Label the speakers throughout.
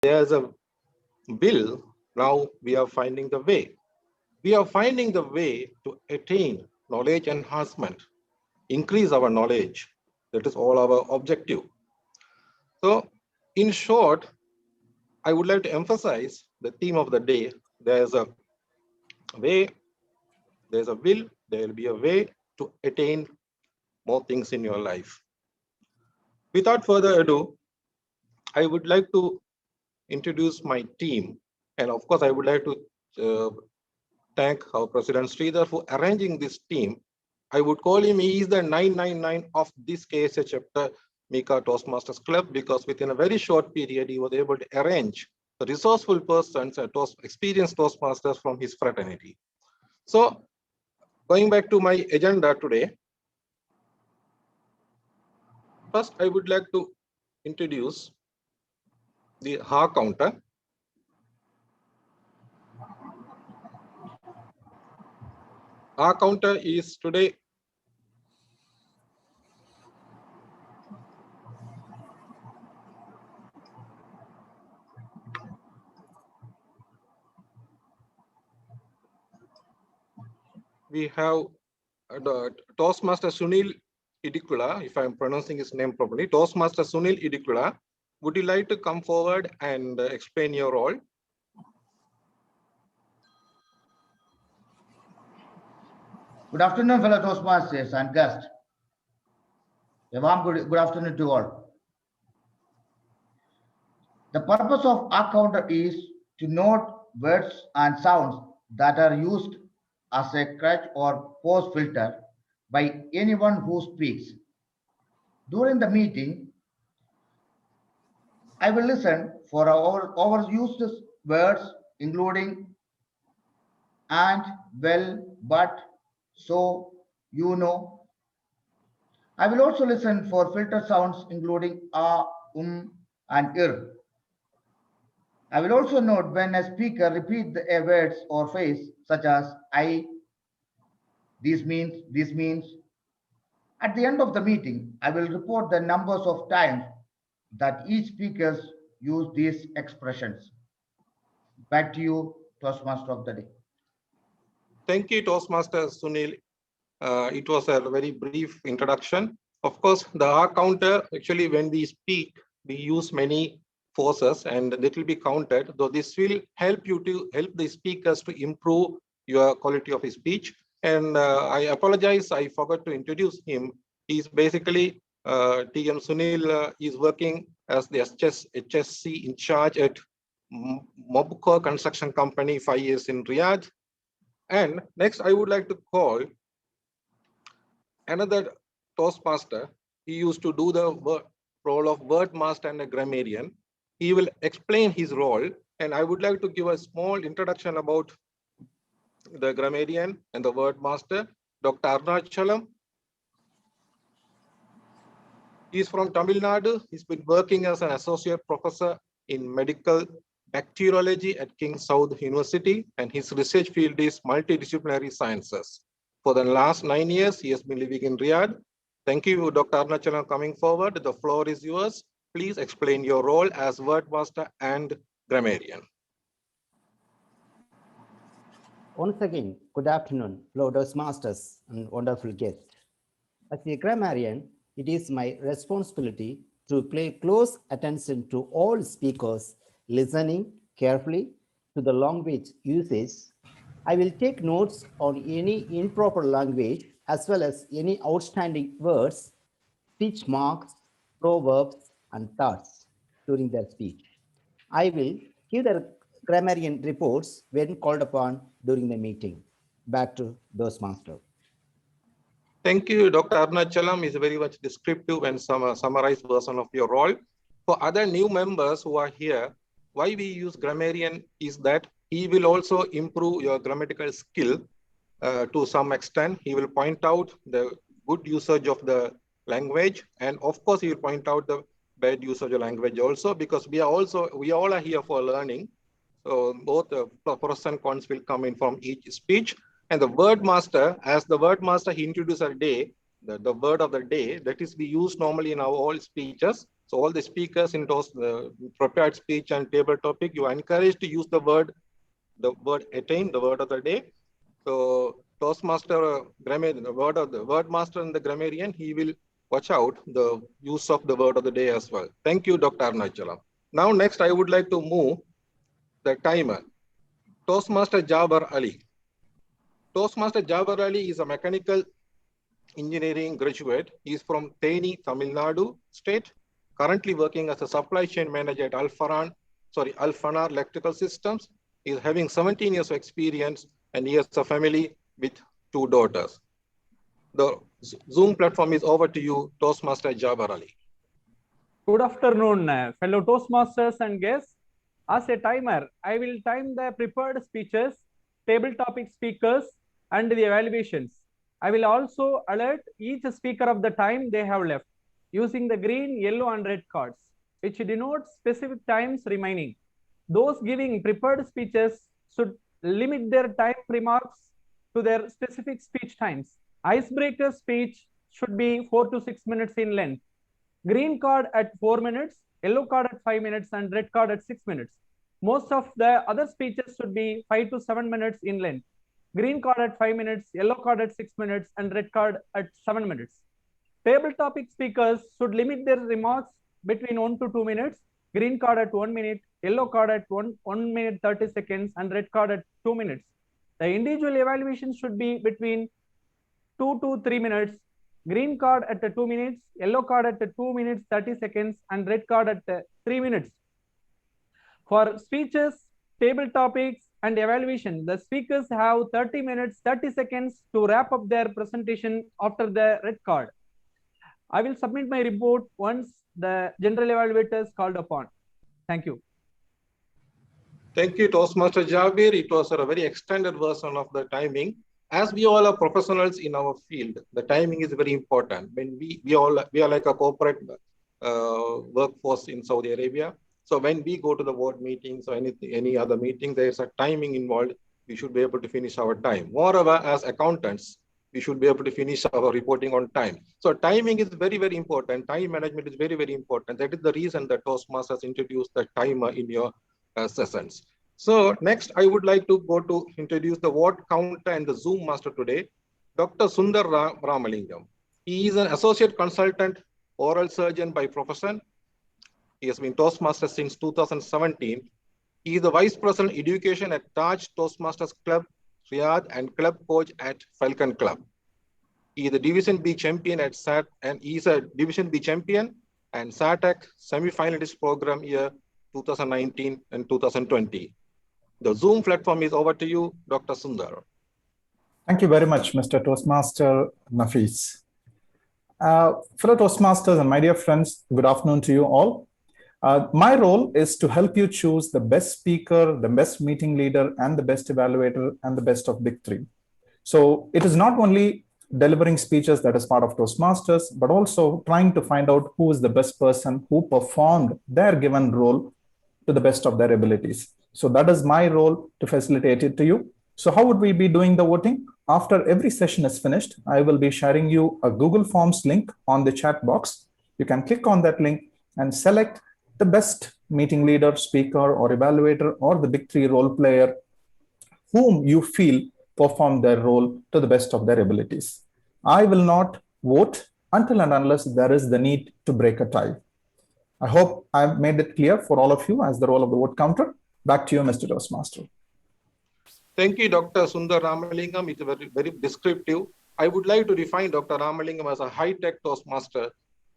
Speaker 1: there's a will, now we are finding the way. We are finding the way to attain knowledge enhancement, increase our knowledge. That is all our objective. So in short, I would like to emphasize the theme of the day. There's a way, there's a will, there will be a way to attain more things in your life. Without further ado, I would like to introduce my team. And of course, I would like to thank our President Sridhar for arranging this team. I would call him, he is the 999 of this KSA chapter MECA Toastmasters Club, because within a very short period, he was able to arrange the resourceful persons and experienced Toastmasters from his fraternity. So going back to my agenda today, first I would like to introduce the HA counter. HA counter is today we have the Toastmaster Sunil Idikula, if I'm pronouncing his name properly. Toastmaster Sunil Idikula, would you like to come forward and explain your role?
Speaker 2: Good afternoon, fellow Toastmasters and guests. A warm good afternoon to all. The purpose of our counter is to note words and sounds that are used as a crutch or pause filter by anyone who speaks. During the meeting, I will listen for our overused words, including and, well, but, so, you know. I will also listen for filter sounds, including and ir. I will also note when a speaker repeats the words or phrase such as I, this means. At the end of the meeting, I will report the numbers of times that each speaker used these expressions. Back to you, Toastmaster of the day.
Speaker 1: Thank you, Toastmaster Sunil. It was a very brief introduction. Of course, the R counter, actually, when we speak, we use many forces and it will be counted. So this will help you to help the speakers to improve your quality of speech. And I apologize, I forgot to introduce him. He's basically, TM Sunil is working as the HSC in charge at Mobco Construction Company, 5 years in Riyadh. And next, I would like to call another Toastmaster. He used to do the role of word master and a grammarian. He will explain his role, and I would like to give a small introduction about the grammarian and the word master. Dr. Arunachalam. He's from Tamil Nadu. He's been working as an associate professor in medical bacteriology at King Saud University, and his research field is multidisciplinary sciences. For the last 9 years, he has been living in Riyadh. Thank you, Dr. Arunachalam, coming forward. The floor is yours. Please explain your role as word master and grammarian.
Speaker 3: Once again, good afternoon, fellow Toastmasters and wonderful guests. As a grammarian, it is my responsibility to pay close attention to all speakers, listening carefully to the language usage. I will take notes on any improper language as well as any outstanding words, speech marks, proverbs, and thoughts during their speech. I will give the grammarian reports when called upon during the meeting. Back to Toastmaster.
Speaker 1: Thank you, Dr. Arunachalam is a very much descriptive and summarized version of your role. For other new members who are here, why we use grammarian is that he will also improve your grammatical skill to some extent. He will point out the good usage of the language, and of course, he will point out the bad usage of language also, because we all are here for learning. So both pros and cons will come in from each speech. And the word master, as the word master, he introduced a day, the word of the day, that is we use normally in our all speeches. So all the speakers in those prepared speech and table topic, you are encouraged to use the word attain, the word of the day. So Toastmaster, the word master and the grammarian, he will watch out the use of the word of the day as well. Thank you, Dr. Arnachalam. Now, next, I would like to move the timer. Toastmaster Jabar Ali. Toastmaster Jabar Ali is a mechanical engineering graduate. He is from Theni, Tamil Nadu state, currently working as a supply chain manager at Alfanar Electrical Systems. He is having 17 years of experience and he has a family with 2 daughters. The Zoom platform is over to you, Toastmaster Jabar Ali.
Speaker 4: Good afternoon, fellow Toastmasters and guests. As a timer, I will time the prepared speeches, table topic speakers, and the evaluations. I will also alert each speaker of the time they have left using the green, yellow, and red cards, which denotes specific times remaining. Those giving prepared speeches should limit their time remarks to their specific speech times. Icebreaker speech should be 4 to 6 minutes in length. Green card at 4 minutes, yellow card at 5 minutes, and red card at 6 minutes. Most of the other speeches should be 5 to 7 minutes in length. Green card at 5 minutes, yellow card at 6 minutes, and red card at 7 minutes. Table topic speakers should limit their remarks between 1 to 2 minutes. Green card at 1 minute, yellow card at 1 minute 30 seconds, and red card at 2 minutes. The individual evaluation should be between 2 to 3 minutes. Green card at 2 minutes, yellow card at 2 minutes 30 seconds, and red card at 3 minutes. For speeches, table topics, and evaluation, the speakers have 30 minutes 30 seconds to wrap up their presentation after the red card. I will submit my report once the general evaluator is called upon. Thank you.
Speaker 1: Thank you, Toastmaster Javir. It was a very extended version of the timing. As we all are professionals in our field, the timing is very important. When we are like a corporate workforce in Saudi Arabia. So when we go to the board meetings or any other meeting, there is a timing involved. We should be able to finish our time. Moreover, as accountants, we should be able to finish our reporting on time. So timing is very, very important. Time management is very, very important. That is the reason that Toastmasters introduced the timer in your sessions. So next, I would like to go to introduce the word counter and the Zoom master today, Dr. Sundar Ramalingam. He is an associate consultant, oral surgeon by profession. He has been Toastmaster since 2017. He is the Vice President Education at Taj Toastmasters Club, Riyadh, and club coach at Falcon Club. He is the Division B champion at SAT, and he is a Division B champion and SATAC semi-finalist program year 2019 and 2020. The Zoom platform is over to you, Dr. Sundar.
Speaker 5: Thank you very much, Mr. Toastmaster Nafis. Fellow Toastmasters and my dear friends, good afternoon to you all. My role is to help you choose the best speaker, the best meeting leader, and the best evaluator, and the best of big 3. So it is not only delivering speeches that is part of Toastmasters, but also trying to find out who is the best person who performed their given role to the best of their abilities. So that is my role to facilitate it to you. So how would we be doing the voting? After every session is finished, I will be sharing you a Google Forms link on the chat box. You can click on that link and select the best meeting leader, speaker, or evaluator, or the big 3 role player whom you feel performed their role to the best of their abilities. I will not vote until and unless there is the need to break a tie. I hope I've made it clear for all of you as the role of the vote counter. Back to you, Mr. Toastmaster.
Speaker 1: Thank you, Dr. Sundar Ramalingam. It's very, very descriptive. I would like to define Dr. Ramalingam as a high-tech Toastmaster.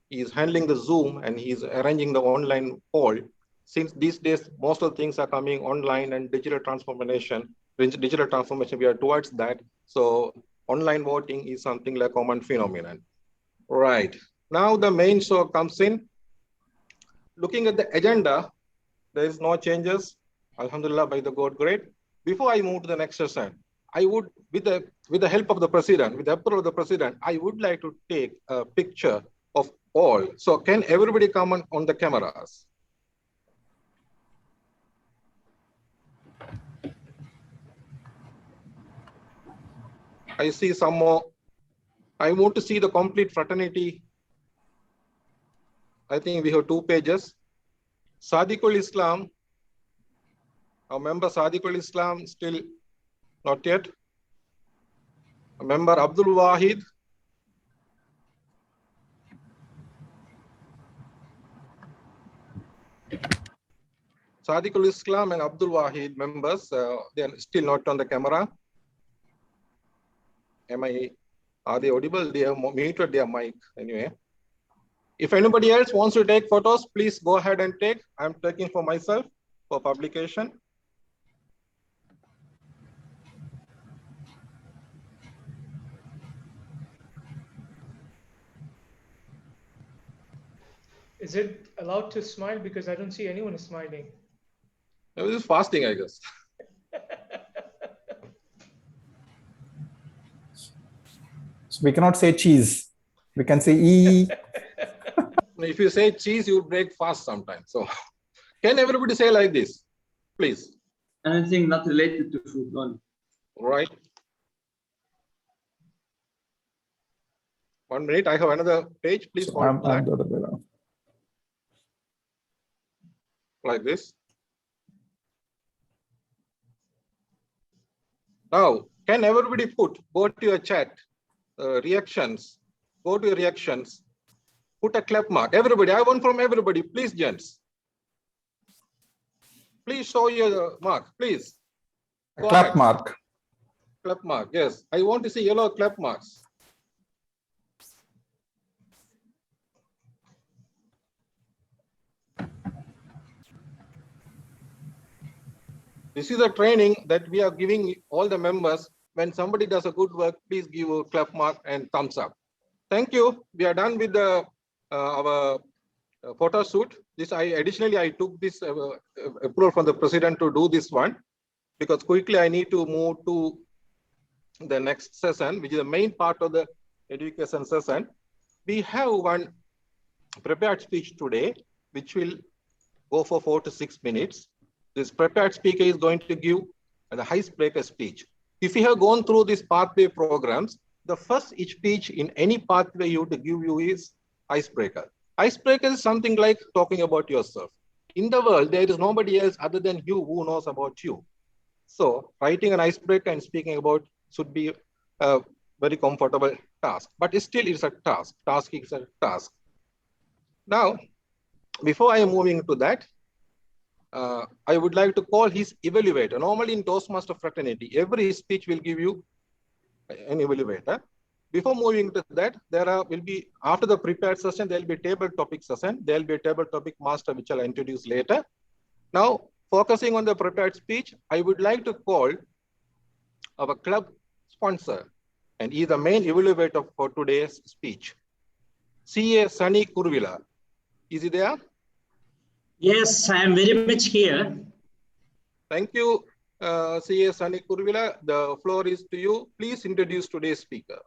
Speaker 1: He is handling the Zoom and he's arranging the online poll. Since these days, most of the things are coming online and digital transformation, we are towards that. So online voting is something like a common phenomenon. Right. Now the main show comes in. Looking at the agenda, there is no changes. Alhamdulillah, by the God great. Before I move to the next session, I would, with the help of the president, with the approval of the president, I would like to take a picture of all. So can everybody come on the cameras? I see some more. I want to see the complete fraternity I think we have 2 pages. Sadiqul Islam, our member Sadiqul Islam, still not yet. A member Abdul Wahid. Sadiqul Islam and Abdul Wahid members, they are still not on the camera. Are they audible? They have muted their mic anyway. If anybody else wants to take photos, please go ahead and take. I'm taking for myself for publication.
Speaker 6: Is it allowed to smile? Because I don't see anyone smiling.
Speaker 1: It was just fasting, I guess.
Speaker 5: So we cannot say cheese. We can say E.
Speaker 1: If you say cheese, you break fast sometimes. So can everybody say like this, please?
Speaker 7: Anything not related to food only.
Speaker 1: Right. 1 minute. I have another page. Please
Speaker 5: So
Speaker 1: hold that. Like this. Now, can everybody go to your chat, reactions, go to your reactions, put a clap mark. Everybody, I want from everybody, please, gents. Please show your mark, please.
Speaker 5: A clap mark.
Speaker 1: Clap mark, yes. I want to see yellow clap marks. This is a training that we are giving all the members. When somebody does a good work, please give a clap mark and thumbs up. Thank you. We are done with the our photo shoot. This additionally I took this approval from the president to do this one, because quickly I need to move to the next session, which is the main part of the education session. We have one prepared speech today, which will go for 4 to 6 minutes. This prepared speaker is going to give the icebreaker speech. If you have gone through these pathway programs, the first speech in any pathway you have to give you is icebreaker. Icebreaker is something like talking about yourself. In the world, there is nobody else other than you who knows about you. So writing an icebreaker and speaking about should be a very comfortable task, but still it's a task. Task is a task. Now, before I am moving to that, I would like to call his evaluator. Normally in Toastmaster fraternity, every speech will give you an evaluator. Before moving to that, will be, after the prepared session, there will be a table topic session. There will be a table topic master, which I'll introduce later. Now, focusing on the prepared speech, I would like to call our club sponsor, and he is the main evaluator for today's speech. CA Sunny Kurvila. Is he there?
Speaker 8: Yes, I am very much here.
Speaker 1: Thank you, CA Sunny Kurvila. The floor is to you. Please introduce today's speaker.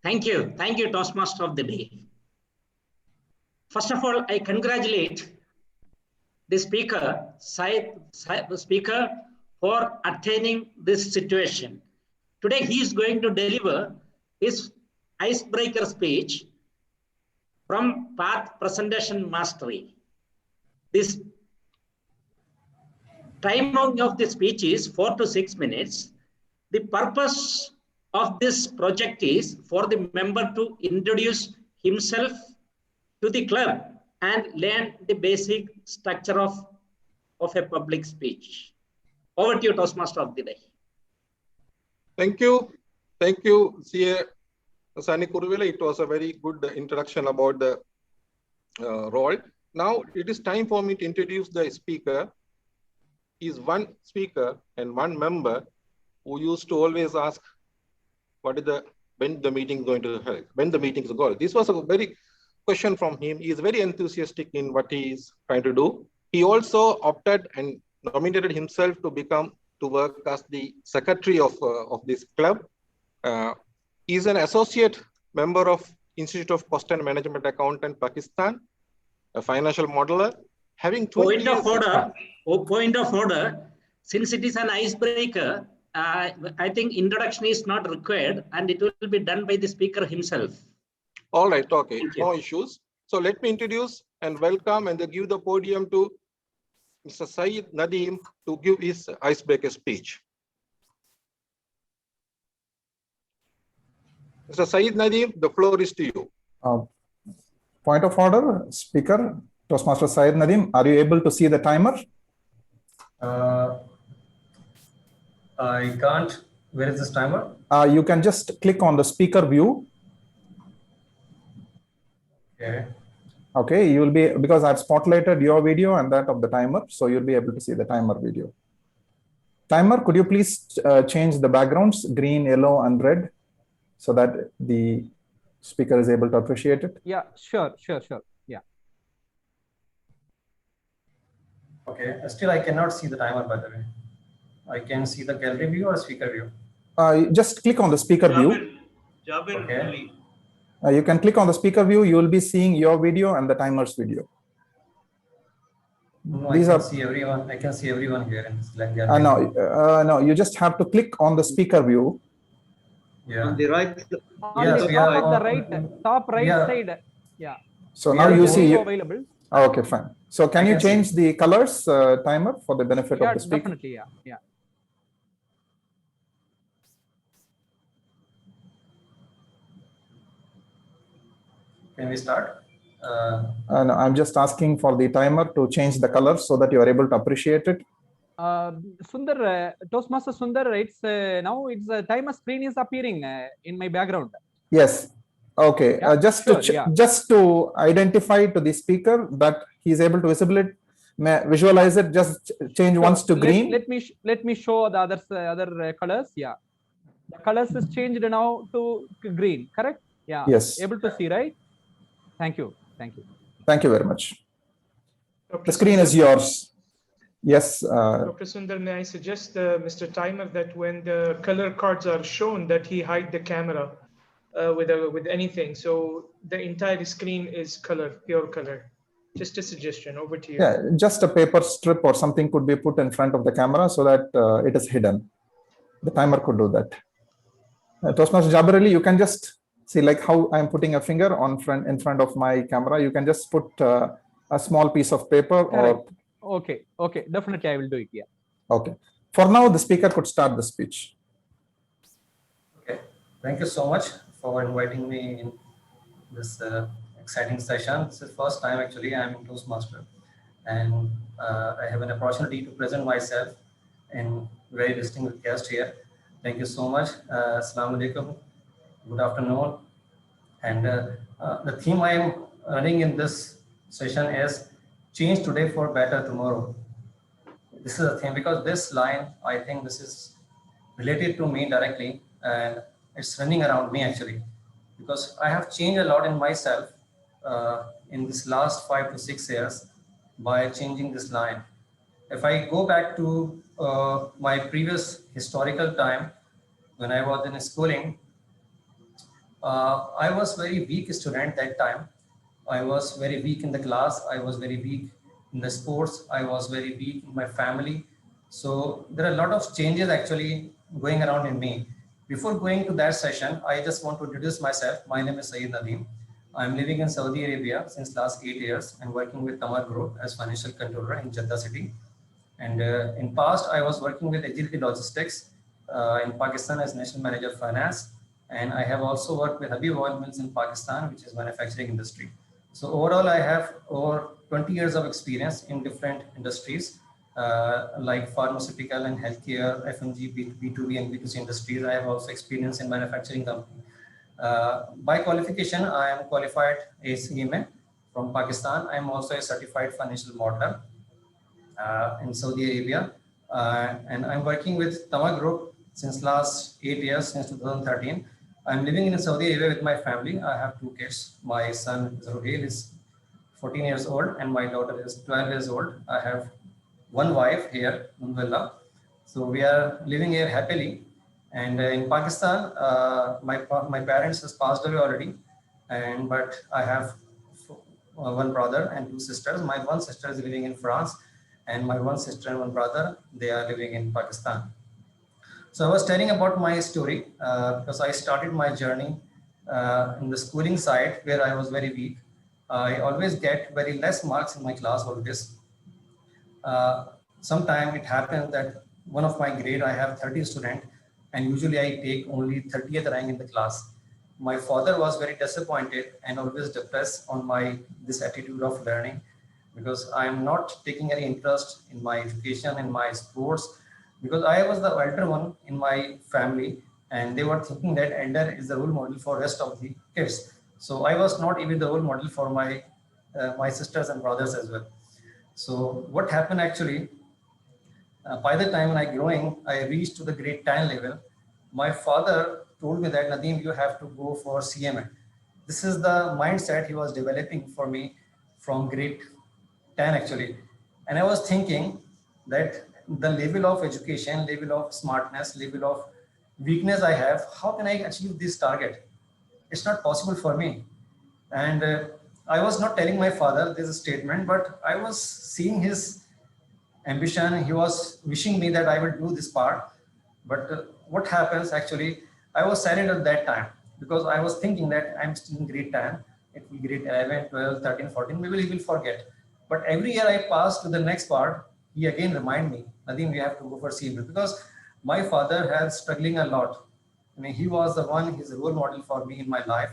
Speaker 8: Thank you. Thank you, Toastmaster of the Day. First of all, I congratulate the speaker, for attaining this situation. Today, he is going to deliver his icebreaker speech from Path Presentation Mastery. This timing of the speech is 4 to 6 minutes. The purpose of this project is for the member to introduce himself to the club and learn the basic structure of a public speech. Over to you, Toastmaster of the Day.
Speaker 1: Thank you. Thank you, CA Sunny Kurvila. It was a very good introduction about the role. Now it is time for me to introduce the speaker. He is one speaker and one member who used to always ask, when the meeting is going to help, when the meeting is going. This was a very question from him. He is very enthusiastic in what he is trying to do. He also opted and nominated himself to work as the secretary of this club. He is an associate member of Institute of Cost and Management Accountant, Pakistan, a financial modeler, having 20
Speaker 8: years. Point of order. Since it is an icebreaker, I think introduction is not required and it will be done by the speaker himself.
Speaker 1: All right, okay, no issues. So let me introduce and welcome and give the podium to Mr. Saeed Nadeem to give his icebreaker speech. Mr. Saeed Nadeem, the floor is to you.
Speaker 5: Point of order, speaker, Toastmaster Syed Nadeem, are you able to see the timer?
Speaker 9: I can't. Where is this timer?
Speaker 5: You can just click on the speaker view.
Speaker 9: Okay.
Speaker 5: Okay, you will be, because I've spotlighted your video and that of the timer, so you'll be able to see the timer video. Timer, could you please change the backgrounds, green, yellow, and red, so that the speaker is able to appreciate it?
Speaker 4: Yeah, sure. Yeah.
Speaker 9: Okay. Still, I cannot see the timer, by the way. I can see the gallery view or speaker view.
Speaker 5: Just click on the speaker view.
Speaker 9: Okay.
Speaker 5: You can click on the speaker view. You will be seeing your video and the timer's video.
Speaker 9: No, I can see everyone. I can see everyone here in this gallery.
Speaker 5: No, you just have to click on the speaker view.
Speaker 9: Yeah.
Speaker 7: On the right.
Speaker 4: On
Speaker 9: Yes,
Speaker 4: the
Speaker 9: we
Speaker 4: top
Speaker 9: are
Speaker 4: of the right, top right side. Yeah.
Speaker 5: So
Speaker 9: We
Speaker 5: now
Speaker 9: are
Speaker 5: you
Speaker 9: both
Speaker 5: see.
Speaker 4: Available.
Speaker 5: Okay, fine. So can
Speaker 9: I
Speaker 5: you
Speaker 9: can
Speaker 5: change the colors, timer, for the benefit
Speaker 4: Yeah,
Speaker 5: of the speaker?
Speaker 4: definitely. Yeah.
Speaker 9: Can we start?
Speaker 5: No, I'm just asking for the timer to change the colors so that you are able to appreciate it.
Speaker 4: Sundar, Toastmaster Sundar writes, now it's timer screen is appearing in my background.
Speaker 5: Yes. Okay.
Speaker 4: Yeah,
Speaker 5: just to identify to the speaker that he's able to visualize it, just change once to green.
Speaker 4: Let me show the other colors. Yeah. The colors is changed now to green, correct? Yeah.
Speaker 5: Yes.
Speaker 4: Able to see, right? Thank you.
Speaker 5: Thank you very much.
Speaker 6: Dr.
Speaker 5: The screen
Speaker 6: Sundar?
Speaker 5: is yours. Yes.
Speaker 6: Dr. Sundar, may I suggest Mr. Timer that when the color cards are shown, that he hide the camera with anything, so the entire screen is pure color. Just a suggestion. Over to you.
Speaker 5: Yeah, just a paper strip or something could be put in front of the camera so that it is hidden. The timer could do that. Toastmaster Jabir Ali, you can just see like how I'm putting a finger in front of my camera. You can just put a small piece of paper.
Speaker 4: Correct. Or okay, definitely I will do it. Yeah.
Speaker 5: Okay. For now, the speaker could start the speech.
Speaker 9: Okay. Thank you so much for inviting me in this exciting session. This is the first time actually I'm in Toastmaster, and I have an opportunity to present myself in very distinguished guest here. Thank you so much. Assalamu alaikum. Good afternoon. And the theme I am running in this session is change today for better tomorrow. This is a theme because this line, I think this is related to me directly, and it's running around me actually, because I have changed a lot in myself in this last 5 to 6 years by changing this line. If I go back to my previous historical time, when I was in schooling, I was very weak student that time. I was very weak in the class. I was very weak in the sports. I was very weak in my family. So there are a lot of changes actually going around in me. Before going to that session, I just want to introduce myself. My name is Saeed Nadeem. I'm living in Saudi Arabia since last 8 years and working with Tamar Group as financial controller in Jeddah city. And in past, I was working with Agility Logistics in Pakistan as National Manager of Finance. And I have also worked with Habib Oil Mills in Pakistan, which is manufacturing industry. So overall, I have over 20 years of experience in different industries like pharmaceutical and healthcare, FMG, B2B and B2C industries. I have also experience in manufacturing company. By qualification, I am qualified ACMA from Pakistan. I am also a certified financial modeler in Saudi Arabia. And I'm working with Tama Group since last 8 years, since 2013. I'm living in Saudi Arabia with my family. I have 2 kids. My son Zuhail is 14 years old and my daughter is 12 years old. I have 1 wife here, Alhamdulillah. So we are living here happily. And in Pakistan, my parents has passed away already. But I have 1 brother and 2 sisters. My 1 sister is living in France and my 1 sister and 1 brother, they are living in Pakistan. So I was telling about my story because I started my journey in the schooling side where I was very weak. I always get very less marks in my class always. Sometime it happens that one of my grade, I have 30 students, and usually I take only 30th rank in the class. My father was very disappointed and always depressed on my this attitude of learning, because I am not taking any interest in my education and my sports, because I was the elder one in my family, and they were thinking that elder is the role model for rest of the kids. So I was not even the role model for my my sisters and brothers as well. So what happened actually, by the time when I growing, I reached to the grade 10 level. My father told me that, Nadeem, you have to go for CMA. This is the mindset he was developing for me from grade 10 actually. And I was thinking that the level of education, level of smartness, level of weakness I have, how can I achieve this target? It's not possible for me. And I was not telling my father this statement, but I was seeing his ambition. He was wishing me that I will do this part. But what happens actually, I was silent at that time because I was thinking that I'm still in grade 10. It will grade 11, 12, 13, 14. Maybe he will forget. But every year I pass to the next part, he again remind me, Nadeem, we have to go for CMA, because my father has struggling a lot. I mean, he was the one, he's a role model for me in my life,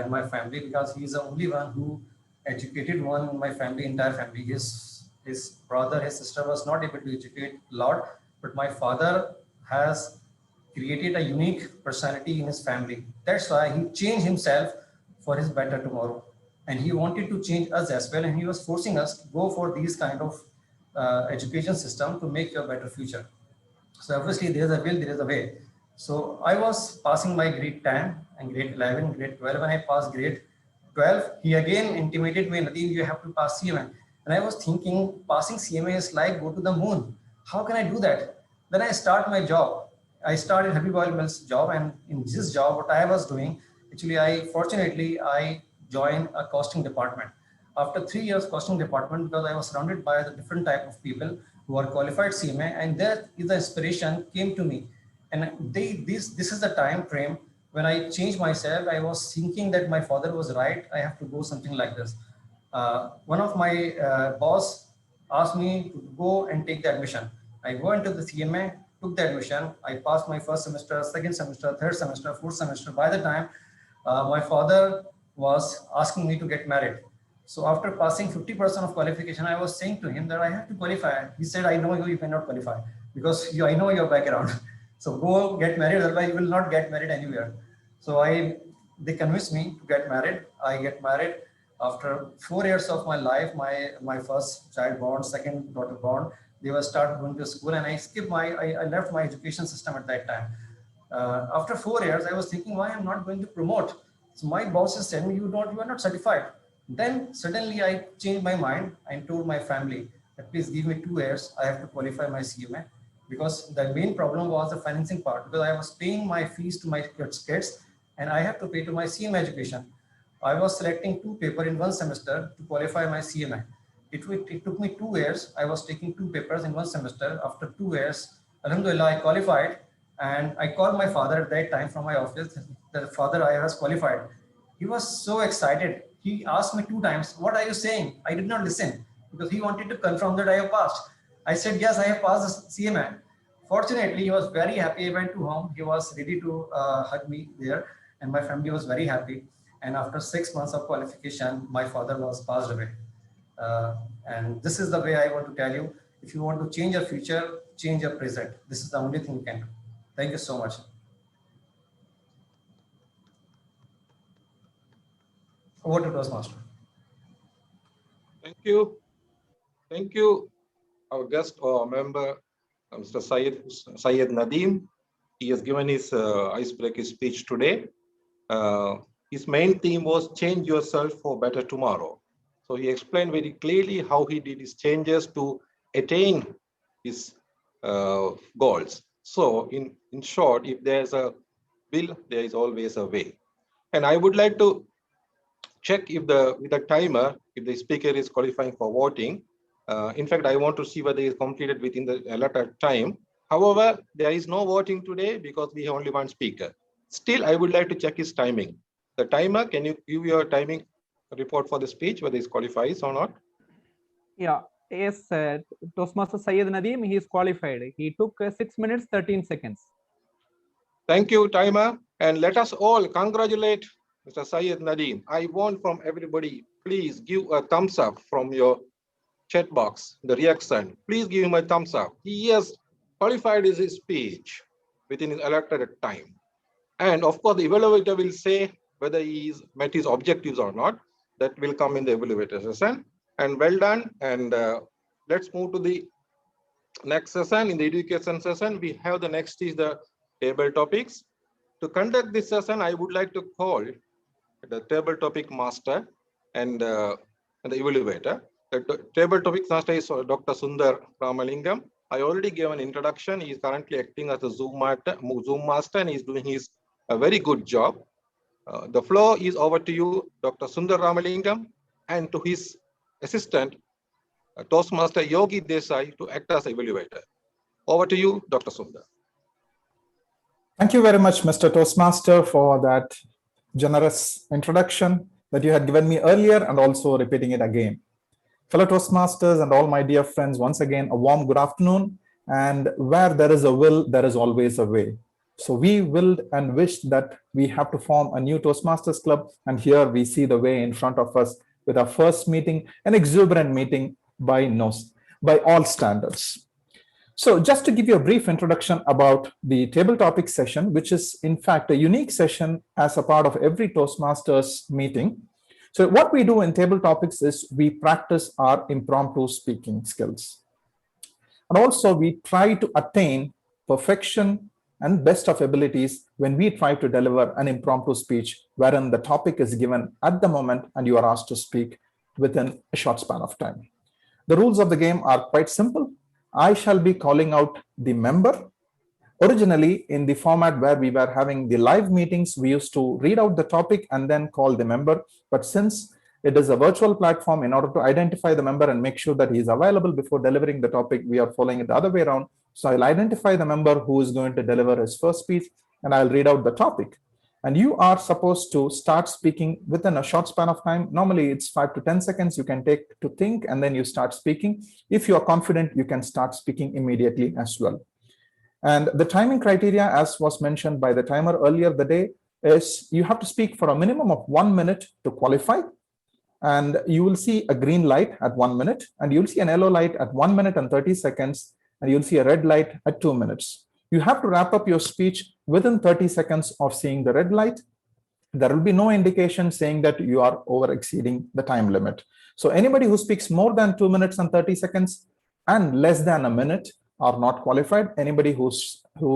Speaker 9: in my family, because he's the only one who educated one in my family, entire family. His brother, his sister was not able to educate a lot, but my father has created a unique personality in his family. That's why he changed himself for his better tomorrow. And he wanted to change us as well. And he was forcing us to go for these kind of education system to make a better future. So obviously there is a will, there is a way. So I was passing my grade 10 and grade 11, grade 12. When I passed grade 12, he again intimated me, Nadeem, you have to pass CMA. And I was thinking, passing CMA is like go to the moon. How can I do that? Then I start my job. I started Happy Oil Mills job, and in this job, what I was doing, actually, I joined a costing department. After 3 years costing department, because I was surrounded by the different type of people who are qualified CMA, and there is the inspiration came to me. And this is the time frame when I changed myself. I was thinking that my father was right. I have to go something like this. One of my boss asked me to go and take the admission. I went to the CMA, took the admission. I passed my first semester, second semester, third semester, fourth semester. By the time my father was asking me to get married. So after passing 50% of qualification, I was saying to him that I have to qualify. He said, I know you cannot qualify because I know your background. So go get married, otherwise you will not get married anywhere. So they convinced me to get married. I get married. After 4 years of my life, my first child born, second daughter born, they were start going to school, and I left my education system at that time. After 4 years, I was thinking, why I'm not going to promote? So my bosses said me, you are not certified. Then suddenly I changed my mind and told my family that please give me 2 years. I have to qualify my CMA, because the main problem was the financing part, because I was paying my fees to my kids and I have to pay to my CMA education. I was selecting 2 papers in 1 semester to qualify my CMA. It took me 2 years. I was taking 2 papers in 1 semester. After 2 years, Alhamdulillah, I qualified, and I called my father at that time from my office. The father, I was qualified. He was so excited. He asked me 2 times, what are you saying? I did not listen because he wanted to confirm that I have passed. I said, yes, I have passed the CMA. Fortunately, he was very happy. I went to home. He was ready to hug me there, and my family was very happy. And after 6 months of qualification, my father was passed away. And this is the way I want to tell you. If you want to change your future, change your present. This is the only thing you can do. Thank you so much. Over to Toastmaster.
Speaker 1: Thank you. Thank you, our guest or member, Mr. Syed Nadeem. He has given his icebreaker speech today. His main theme was change yourself for better tomorrow. So he explained very clearly how he did his changes to attain his goals. So in short, if there's a will, there is always a way. And I would like to check if with the timer, if the speaker is qualifying for voting. In fact, I want to see whether he is completed within the allotted time. However, there is no voting today because we have only 1 speaker. Still, I would like to check his timing. The timer, can you give your timing report for the speech, whether he qualifies or not?
Speaker 4: Yeah, yes, Toastmaster Syed Nadeem, he is qualified. He took 6 minutes, 13 seconds.
Speaker 1: Thank you, timer. And let us all congratulate Mr. Syed Nadeem. I want from everybody, please give a thumbs up from your chat box, the reaction. Please give him a thumbs up. He has qualified his speech within his allotted time. And of course, the evaluator will say whether he's met his objectives or not. That will come in the evaluator session. And well done. And let's move to the next session. In the education session, we have the next is the table topics. To conduct this session, I would like to call the table topic master and the evaluator. The table topic master is Dr. Sundar Ramalingam. I already gave an introduction. He is currently acting as a Zoom master and he is doing his a very good job. The floor is over to you, Dr. Sundar Ramalingam, and to his assistant, Toastmaster Yogi Desai, to act as evaluator. Over to you, Dr. Sundar.
Speaker 5: Thank you very much, Mr. Toastmaster, for that generous introduction that you had given me earlier and also repeating it again. Fellow Toastmasters and all my dear friends, once again, a warm good afternoon. And where there is a will, there is always a way. So we willed and wished that we have to form a new Toastmasters Club. And here we see the way in front of us with our first meeting, an exuberant meeting by all standards. So just to give you a brief introduction about the table topic session, which is in fact a unique session as a part of every Toastmasters meeting. So what we do in table topics is we practice our impromptu speaking skills. And also we try to attain perfection and best of abilities when we try to deliver an impromptu speech wherein the topic is given at the moment and you are asked to speak within a short span of time. The rules of the game are quite simple. I shall be calling out the member. Originally, in the format where we were having the live meetings, we used to read out the topic and then call the member. But since it is a virtual platform, in order to identify the member and make sure that he is available before delivering the topic, we are following it the other way around. So I'll identify the member who is going to deliver his first speech and I'll read out the topic. And you are supposed to start speaking within a short span of time. Normally, it's 5 to 10 seconds you can take to think and then you start speaking. If you are confident, you can start speaking immediately as well. And the timing criteria, as was mentioned by the timer earlier the day, is you have to speak for a minimum of 1 minute to qualify. And you will see a green light at 1 minute, and you'll see an yellow light at 1 minute and 30 seconds, and you'll see a red light at 2 minutes. You have to wrap up your speech within 30 seconds of seeing the red light. There will be no indication saying that you are over exceeding the time limit. So anybody who speaks more than 2 minutes and 30 seconds and less than a minute are not qualified. Anybody who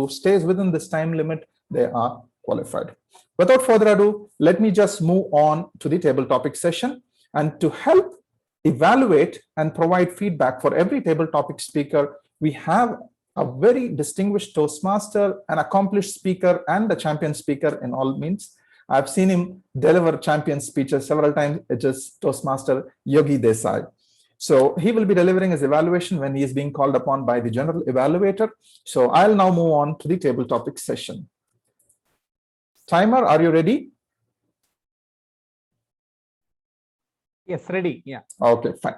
Speaker 5: stays within this time limit, they are qualified. Without further ado, let me just move on to the table topic session. And to help evaluate and provide feedback for every table topic speaker, we have a very distinguished Toastmaster, an accomplished speaker, and a champion speaker in all means. I've seen him deliver champion speeches several times. It is Toastmaster Yogi Desai. So he will be delivering his evaluation when he is being called upon by the general evaluator. So I'll now move on to the table topic session. Timer, are you ready?
Speaker 4: Yes, ready. Yeah.
Speaker 5: Okay, fine.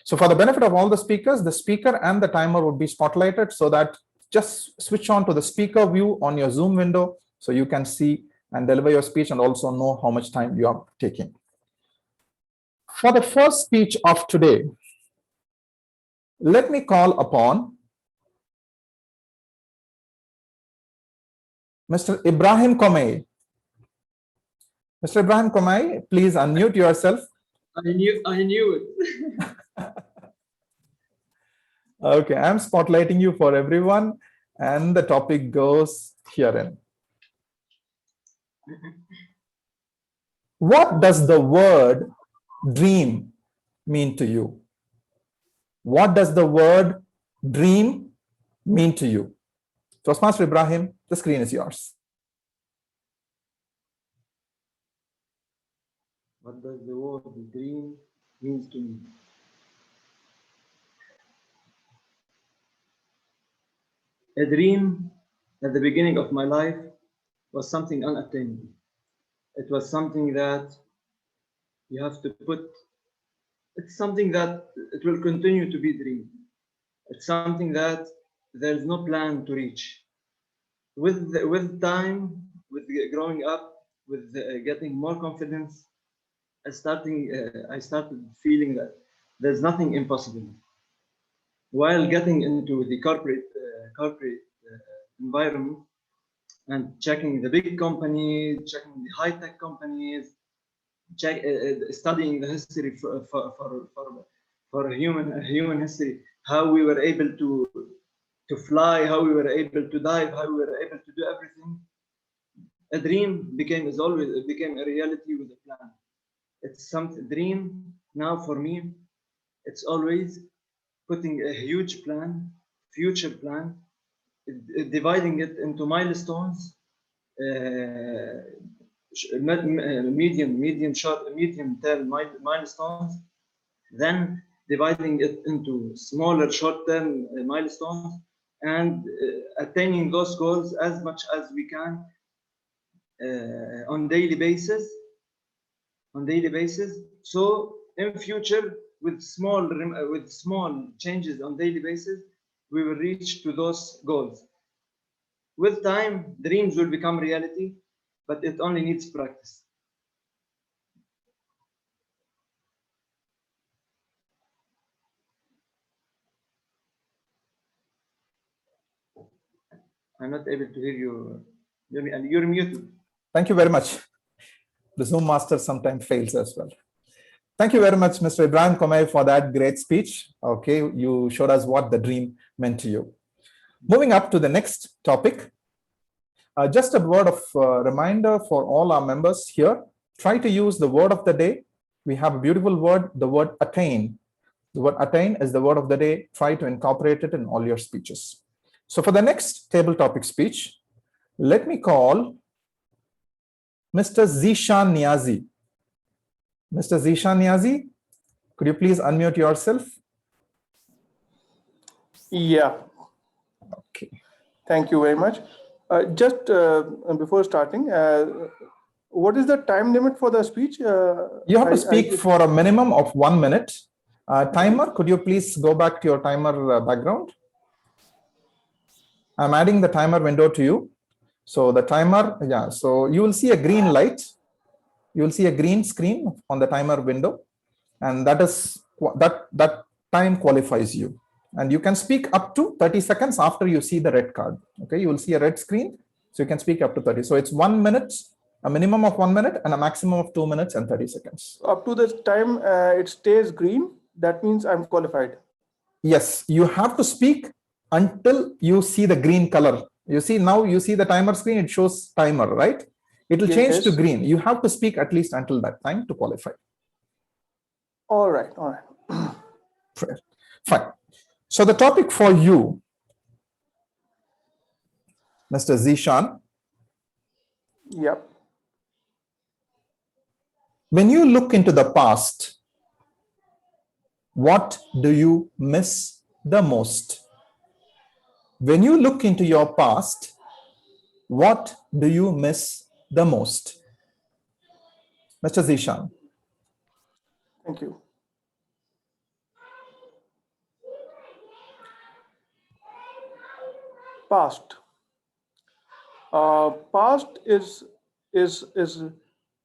Speaker 5: So for the benefit of all the speakers, the speaker and the timer would be spotlighted so that just switch on to the speaker view on your Zoom window so you can see and deliver your speech and also know how much time you are taking. For the first speech of today, let me call upon Mr. Ibrahim Komei. Mr. Ibrahim Komei, please unmute yourself.
Speaker 7: I knew it.
Speaker 5: Okay, I'm spotlighting you for everyone, and the topic goes herein. What does the word dream mean to you? What does the word dream mean to you? Toastmaster Ibrahim, the screen is yours.
Speaker 7: What does the word dream mean to me? A dream at the beginning of my life was something unattainable. It was something that You have to put, it's something that it will continue to be dream. It's something that there's no plan to reach. With time, with growing up, with getting more confidence, I started feeling that there's nothing impossible. While getting into the corporate environment and checking the big companies, checking the high tech companies, studying the history for human history, how we were able to fly, how we were able to dive, how we were able to do everything. A dream became a reality with a plan. It's some dream now for me. It's always putting a huge plan, future plan, dividing it into milestones, medium term milestones, then dividing it into smaller short term milestones, and attaining those goals as much as we can on daily basis. So in future, with small changes on daily basis, we will reach to those goals. With time, dreams will become reality, but it only needs practice. I'm not able to hear you. You're muted.
Speaker 5: Thank you very much. The Zoom master sometimes fails as well. Thank you very much, Mr. Ibrahim Komay, for that great speech. Okay, you showed us what the dream meant to you. Moving up to the next topic. Just a word of reminder for all our members here. Try to use the word of the day. We have a beautiful word, the word attain. The word attain is the word of the day. Try to incorporate it in all your speeches. So for the next table topic speech, let me call Mr. Zishan Niazi. Mr. Zishan Niazi, could you please unmute yourself?
Speaker 10: Yeah.
Speaker 5: Okay.
Speaker 10: Thank you very much. Just before starting, what is the time limit for the speech?
Speaker 5: You have to speak for a minimum of 1 minute. Timer, could you please go back to your timer background? I'm adding the timer window to you. So the timer, yeah, so you will see a green light. You will see a green screen on the timer window, and that time qualifies you. And you can speak up to 30 seconds after you see the red card. Okay, you will see a red screen, so you can speak up to 30. So it's 1 minute, a minimum of 1 minute, and a maximum of 2 minutes and 30 seconds.
Speaker 10: Up to the time it stays green, that means I'm qualified.
Speaker 5: Yes, you have to speak until you see the green color. You see now, you see the timer screen, it shows timer, right? It will change to green. You have to speak at least until that time to qualify.
Speaker 10: All right.
Speaker 5: Fine. So the topic for you, Mr. Zishan.
Speaker 10: Yep.
Speaker 5: When you look into the past, what do you miss the most? When you look into your past, what do you miss the most? Mr. Zishan.
Speaker 10: Thank you. Past. Past is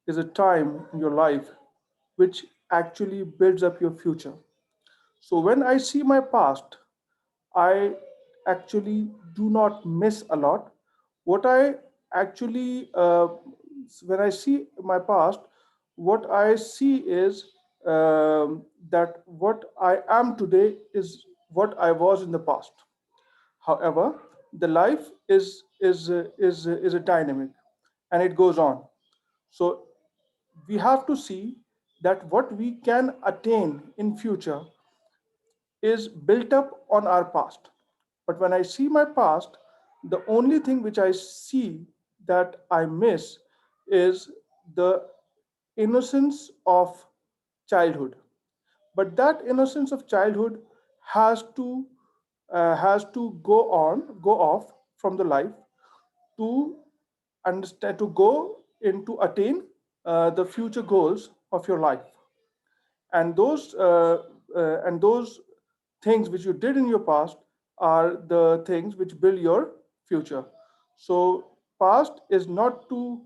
Speaker 10: a time in your life which actually builds up your future. So when I see my past, I actually do not miss a lot. What I actually, when I see my past, what I see is that what I am today is what I was in the past. However, the life is a dynamic, and it goes on. So we have to see that what we can attain in future is built up on our past. But when I see my past, the only thing which I see that I miss is the innocence of childhood. But that innocence of childhood has to go off from the life to understand, to go into attain the future goals of your life. and those things which you did in your past are the things which build your future. So past is not to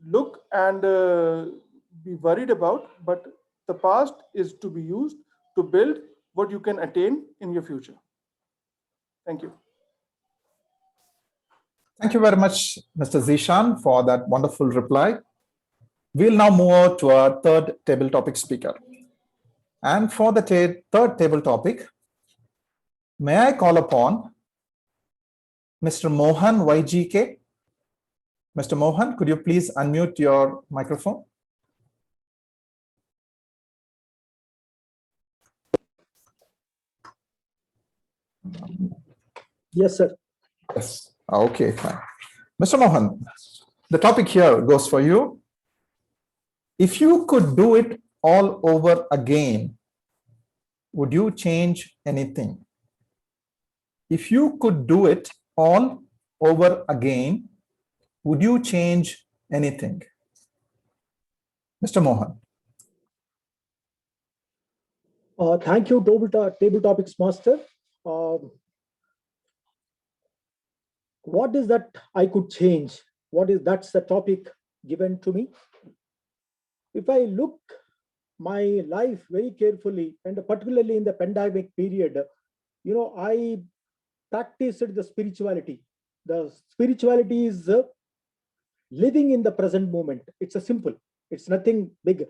Speaker 10: look and be worried about, but the past is to be used to build what you can attain in your future. Thank you.
Speaker 5: Thank you very much, Mr. Zishan, for that wonderful reply. We'll now move on to our third table topic speaker. And for the third table topic, may I call upon Mr. Mohan YGK? Mr. Mohan, could you please unmute your microphone?
Speaker 11: Yes, sir.
Speaker 5: Yes. Okay, fine. Mr. Mohan, the topic here goes for you. If you could do it all over again, would you change anything? If you could do it all over again, would you change anything? Mr. Mohan.
Speaker 11: Thank you, Table Topics Master. What is that I could change? That's the topic given to me. If I look my life very carefully, and particularly in the pandemic period, I practiced the spirituality. The spirituality is living in the present moment. It's a simple, it's nothing big.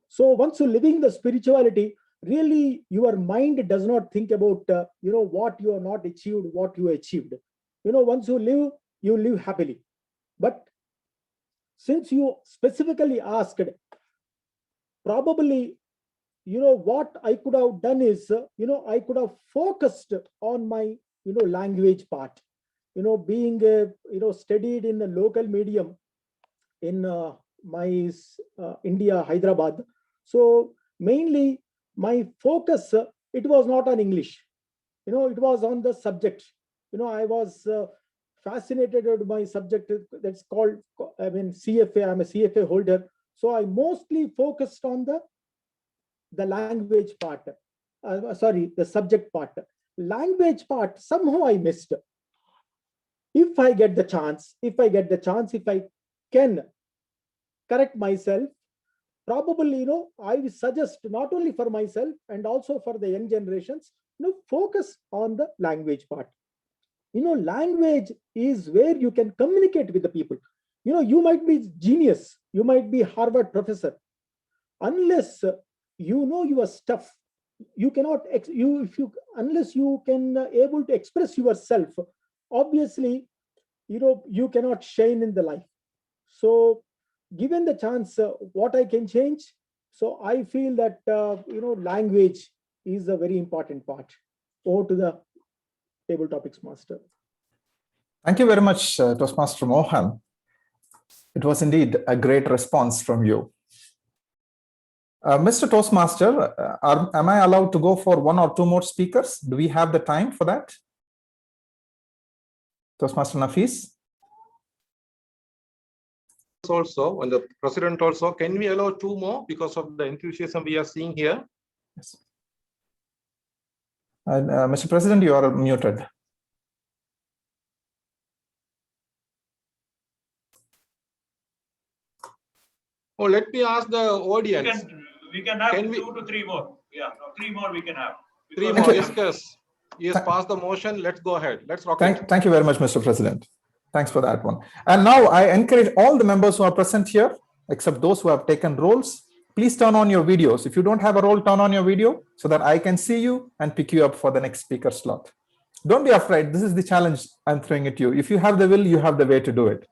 Speaker 11: So once you're living the spirituality, really your mind does not think about what you have not achieved, what you achieved. Once you live happily. But since you specifically asked, probably what I could have done is I could have focused on my language part. Being studied in a local medium in my India, Hyderabad. So mainly my focus, it was not on English. It was on the subject. I was fascinated with my subject that's called, CFA. I'm a CFA holder. So I mostly focused on the language part. The subject part. Language part, somehow I missed. If I get the chance, if I can correct myself, probably, I will suggest not only for myself and also for the young generations, focus on the language part. Language is where you can communicate with the people. You might be genius, you might be Harvard professor. Unless you know your stuff, you cannot, unless you can able to express yourself, obviously, you cannot shine in the life. So given the chance, what I can change, so I feel that language is a very important part. Over to the Table Topics Master.
Speaker 5: Thank you very much, Toastmaster Mohan. It was indeed a great response from you. Mr. Toastmaster, am I allowed to go for one or two more speakers? Do we have the time for that? Toastmaster Nafis?
Speaker 1: Also, and the president also, can we allow two more because of the enthusiasm we are seeing here?
Speaker 5: Yes. Mr. President, you are muted.
Speaker 1: Oh, let me ask the audience.
Speaker 12: We can have 2 to 3 more. Yeah, no, 3 more we can have.
Speaker 1: Three more, yes. Yes, pass the motion. Let's go ahead. Let's rock it.
Speaker 5: Thank you very much, Mr. President. Thanks for that one. And now I encourage all the members who are present here, except those who have taken roles, please turn on your videos. If you don't have a role, turn on your video so that I can see you and pick you up for the next speaker slot. Don't be afraid. This is the challenge I'm throwing at you. If you have the will, you have the way to do it.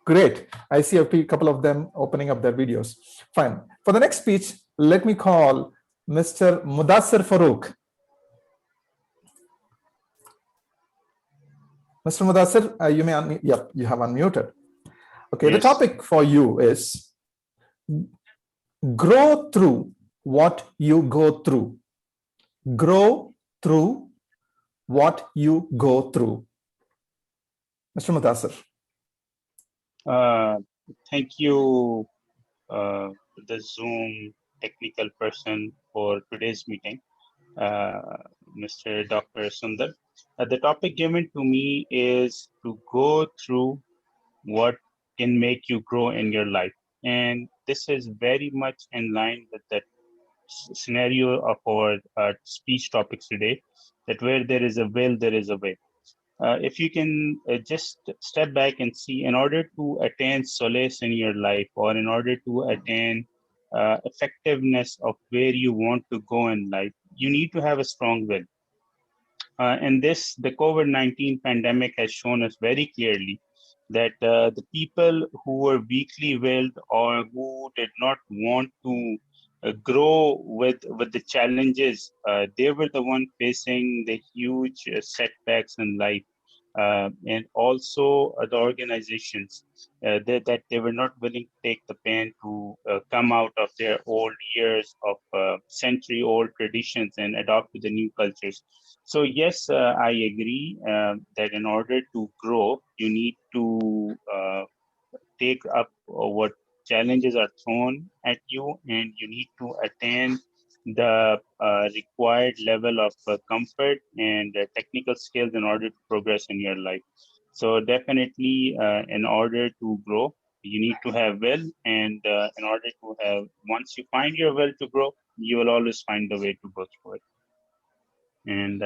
Speaker 5: Great. I see a couple of them opening up their videos. Fine. For the next speech, let me call Mr. Mudassir Farooq. Mr. Mudassir, you may unmute. Yep, you have unmuted. Okay, yes. The topic for you is grow through what you go through. Grow through what you go through. Mr. Mudassir.
Speaker 13: Thank you, the Zoom technical person, for today's meeting, Mr. Dr. Sundar. The topic given to me is to go through what can make you grow in your life. And this is very much in line with the scenario of our speech topics today, that where there is a will, there is a way. If you can just step back and see, in order to attain solace in your life, or in order to attain effectiveness of where you want to go in life, you need to have a strong will. And the COVID-19 pandemic has shown us very clearly that the people who were weakly willed, or who did not want to grow with the challenges, they were the one facing the huge setbacks in life. And also the organizations that they were not willing to take the pain to come out of their old years of century-old traditions and adopt to the new cultures. So yes, I agree that in order to grow, you need to take up what challenges are thrown at you, and you need to attain the required level of comfort and technical skills in order to progress in your life. So definitely, in order to grow, you need to have will, and in order to have, once you find your will to grow, you will always find the way to go through it. And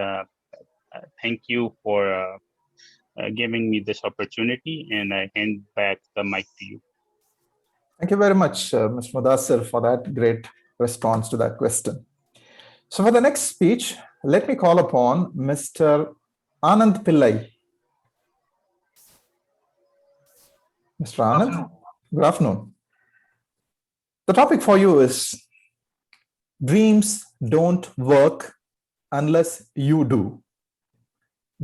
Speaker 13: thank you for giving me this opportunity, and I hand back the mic to you.
Speaker 5: Thank you very much, Mr. Mudassir, for that great response to that question. So for the next speech, let me call upon Mr. Anand Pillai. Mr. Anand, good afternoon. The topic for you is dreams don't work unless you do.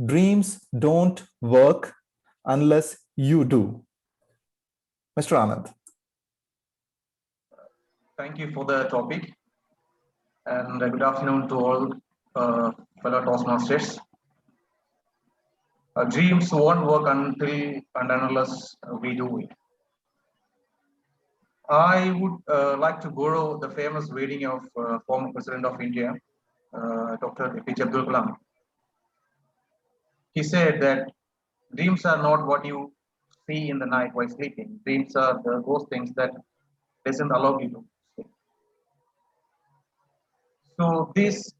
Speaker 5: Dreams don't work unless you do. Mr. Anand.
Speaker 14: Thank you for the topic, and good afternoon to all fellow Toastmasters. Dreams won't work until and unless we do it. I would like to borrow the famous reading of former President of India, Dr. APJ Abdul Kalam. He said that dreams are not what you see in the night while sleeping. Dreams are those things that doesn't allow you to sleep. So this,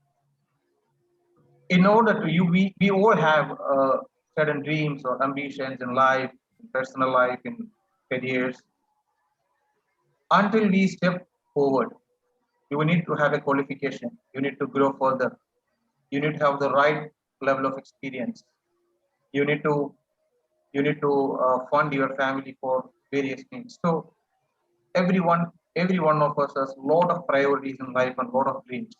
Speaker 14: in order to we all have certain dreams or ambitions in life, in personal life, in careers. Until we step forward, you need to have a qualification. You need to grow further. You need to have the right level of experience. You need to fund your family for various things. So every one of us has a lot of priorities in life and a lot of dreams.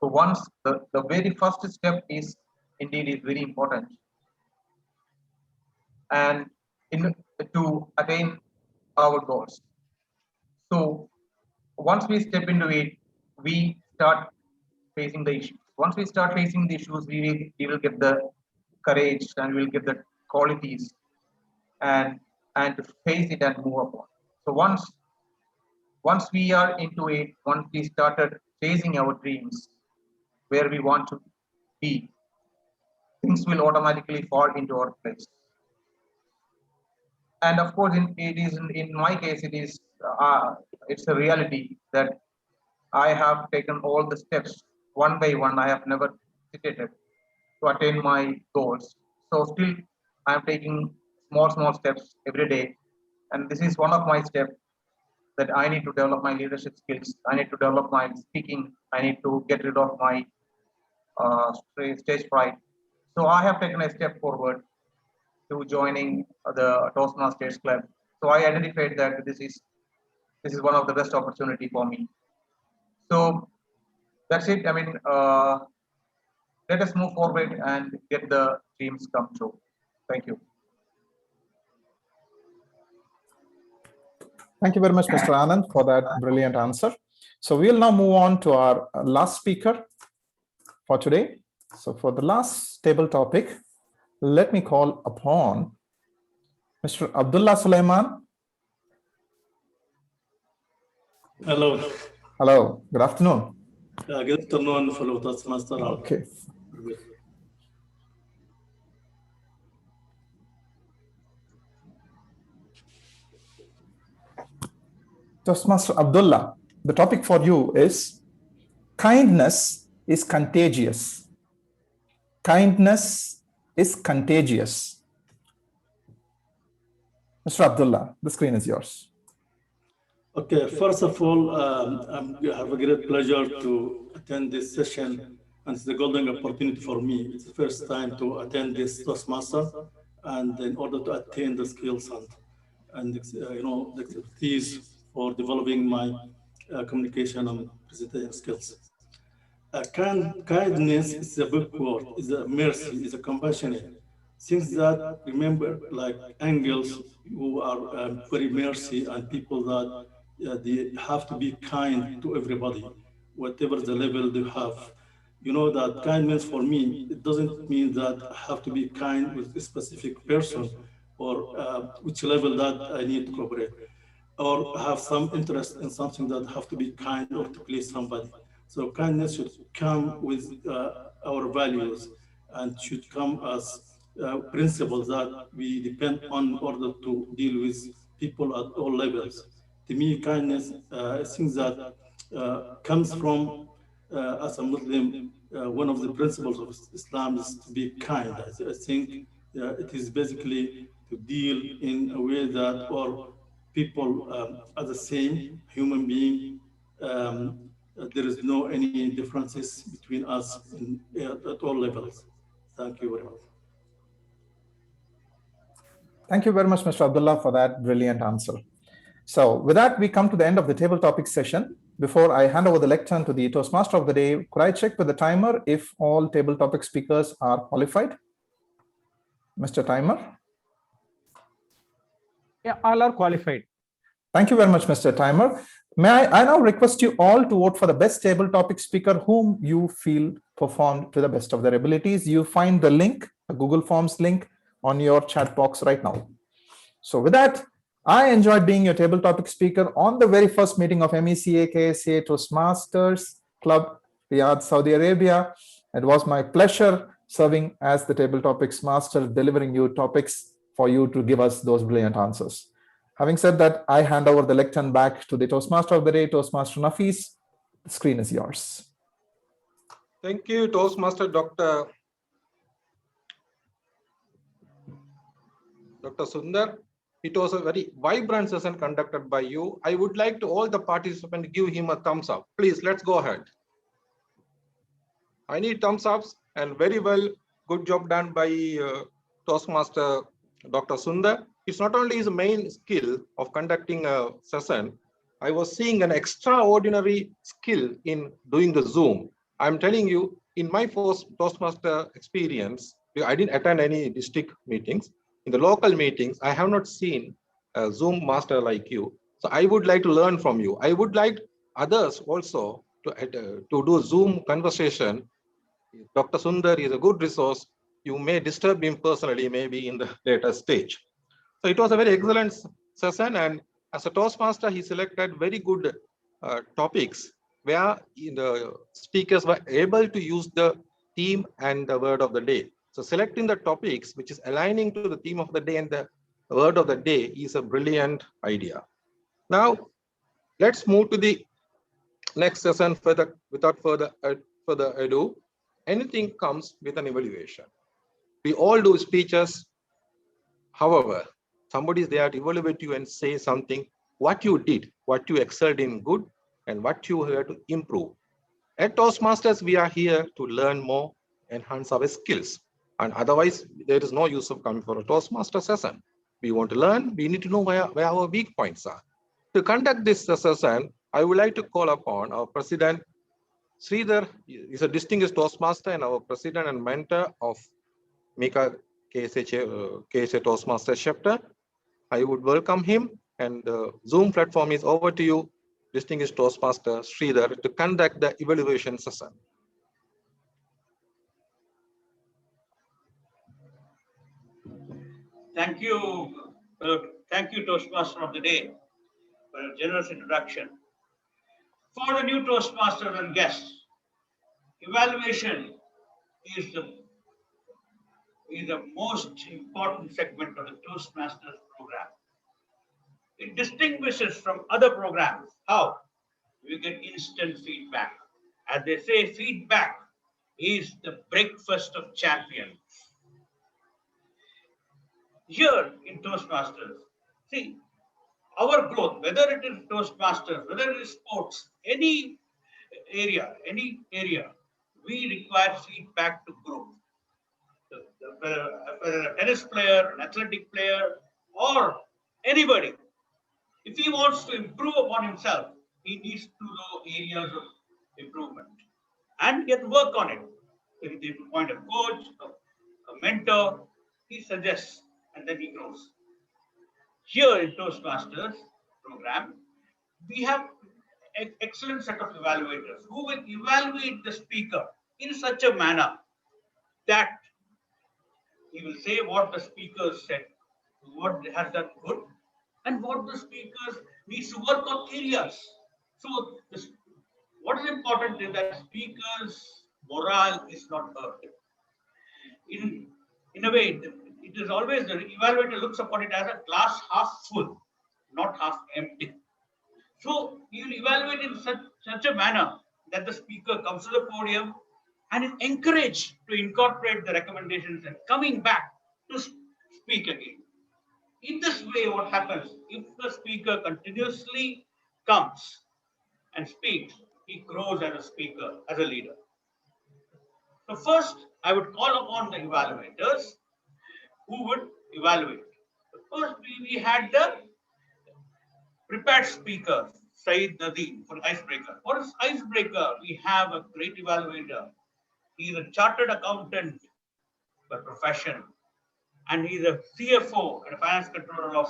Speaker 14: So once the very first step is very important, and to attain our goals. So once we step into it, we start facing the issues. Once we start facing the issues, we will get the courage, and we'll get the qualities, and to face it and move upon. So once we are into it, once we started chasing our dreams, where we want to be, things will automatically fall into our place. And of course, in my case, it's a reality that I have taken all the steps one by one. I have never hesitated to attain my goals. So still, I am taking small steps every day, and this is one of my steps, that I need to develop my leadership skills. I need to develop my speaking. I need to get rid of my stage fright. So I have taken a step forward to joining the Toastmasters Club. So I identified that this is one of the best opportunity for me. So that's it. I mean, let us move forward and get the dreams come true. Thank you.
Speaker 5: Thank you very much, Mr. Anand, for that brilliant answer. So we'll now move on to our last speaker for today. So for the last table topic, let me call upon Mr. Abdullah Sulaiman.
Speaker 15: Hello.
Speaker 5: Hello, good afternoon.
Speaker 15: Good afternoon, fellow Toastmaster.
Speaker 5: Okay. Toastmaster Abdullah, the topic for you is kindness is contagious. Kindness is contagious. Mr. Abdullah, the screen is yours.
Speaker 15: Okay, first of all, I have a great pleasure to attend this session, and it's a golden opportunity for me. It's the first time to attend this Toastmaster, and in order to attain the skills and the expertise for developing my communication and presentation skills. Kindness is a big word, is a mercy, is a compassionate. Things that remember like angels who are very mercy and people that they have to be kind to everybody, whatever the level they have. You know that kindness for me, it doesn't mean that I have to be kind with a specific person or which level that I need to cooperate or have some interest in something that have to be kind or to please somebody. So kindness should come with our values and should come as principles that we depend on in order to deal with people at all levels. To me, kindness is things that comes from, as a Muslim, one of the principles of Islam is to be kind. I think it is basically to deal in a way that all people are the same human being. There is no any differences between us at all levels. Thank you very much.
Speaker 5: Thank you very much, Mr. Abdullah, for that brilliant answer. So with that, we come to the end of the table topic session. Before I hand over the lectern to the Toastmaster of the day, could I check with the timer if all table topic speakers are qualified? Mr. Timer?
Speaker 4: Yeah, all are qualified.
Speaker 5: Thank you very much, Mr. Timer. May I now request you all to vote for the best table topic speaker whom you feel performed to the best of their abilities. You find the link, the Google Forms link, on your chat box right now. So with that, I enjoyed being your table topic speaker on the very first meeting of MECA KSA Toastmasters Club, Riyadh, Saudi Arabia. It was my pleasure serving as the table topics master, delivering you topics for you to give us those brilliant answers. Having said that, I hand over the lectern back to the Toastmaster of the day, Toastmaster Nafis. The screen is yours.
Speaker 1: Thank you, Toastmaster Dr. Sundar. It was a very vibrant session conducted by you. I would like to all the participants give him a thumbs up. Please, let's go ahead. I need thumbs ups, and very well, good job done by Toastmaster Dr. Sundar. It's not only his main skill of conducting a session, I was seeing an extraordinary skill in doing the Zoom. I'm telling you, in my first Toastmaster experience, I didn't attend any district meetings. In the local meetings, I have not seen a Zoom master like you. So I would like to learn from you. I would like others also to do Zoom conversation. Dr. Sundar is a good resource. You may disturb him personally, maybe in the later stage. So it was a very excellent session. And as a Toastmaster, he selected very good topics where the speakers were able to use the theme and the word of the day. So selecting the topics which is aligning to the theme of the day and the word of the day is a brilliant idea. Now, let's move to the next session without further ado. Anything comes with an evaluation. We all do speeches. However, somebody is there to evaluate you and say something, what you did, what you excelled in good, and what you had to improve. At Toastmasters, we are here to learn more, enhance our skills. And otherwise, there is no use of coming for a Toastmaster session. We want to learn, we need to know where our weak points are. To conduct this session, I would like to call upon our President, Sridhar. Is a distinguished Toastmaster and our President and mentor of MECA KSA Toastmasters chapter. I would welcome him, and the Zoom platform is over to you, distinguished Toastmaster Sridhar, to conduct the evaluation session.
Speaker 12: Thank you, Toastmaster of the Day, for a generous introduction. For the new Toastmasters and guests, evaluation is the most important segment of the Toastmasters program. It distinguishes from other programs. How? You get instant feedback. As they say, feedback is the breakfast of champions. Here in Toastmasters, see, our growth, whether it is Toastmasters, whether it is sports, any area, we require feedback to grow. Whether a tennis player, an athletic player, or anybody, if he wants to improve upon himself, he needs to know areas of improvement and he has to work on it. If they appoint a coach, a mentor, he suggests and then he grows. Here in Toastmasters program, we have an excellent set of evaluators who will evaluate the speaker in such a manner that he will say what the speaker said, what has done good, and what the speakers needs to work on areas. So what is important is that speakers' morale is not hurt. In a way, it is always the evaluator looks upon it as a glass half full, not half empty. So you will evaluate in such a manner that the speaker comes to the podium and is encouraged to incorporate the recommendations and coming back to speak again. In this way, what happens, if the speaker continuously comes and speaks, he grows as a speaker, as a leader. So first, I would call upon the evaluators who would evaluate. First, we had the prepared speaker, Saeed Nadeem, for icebreaker. For his icebreaker, we have a great evaluator. He's a chartered accountant by profession, and he's a CFO and a finance controller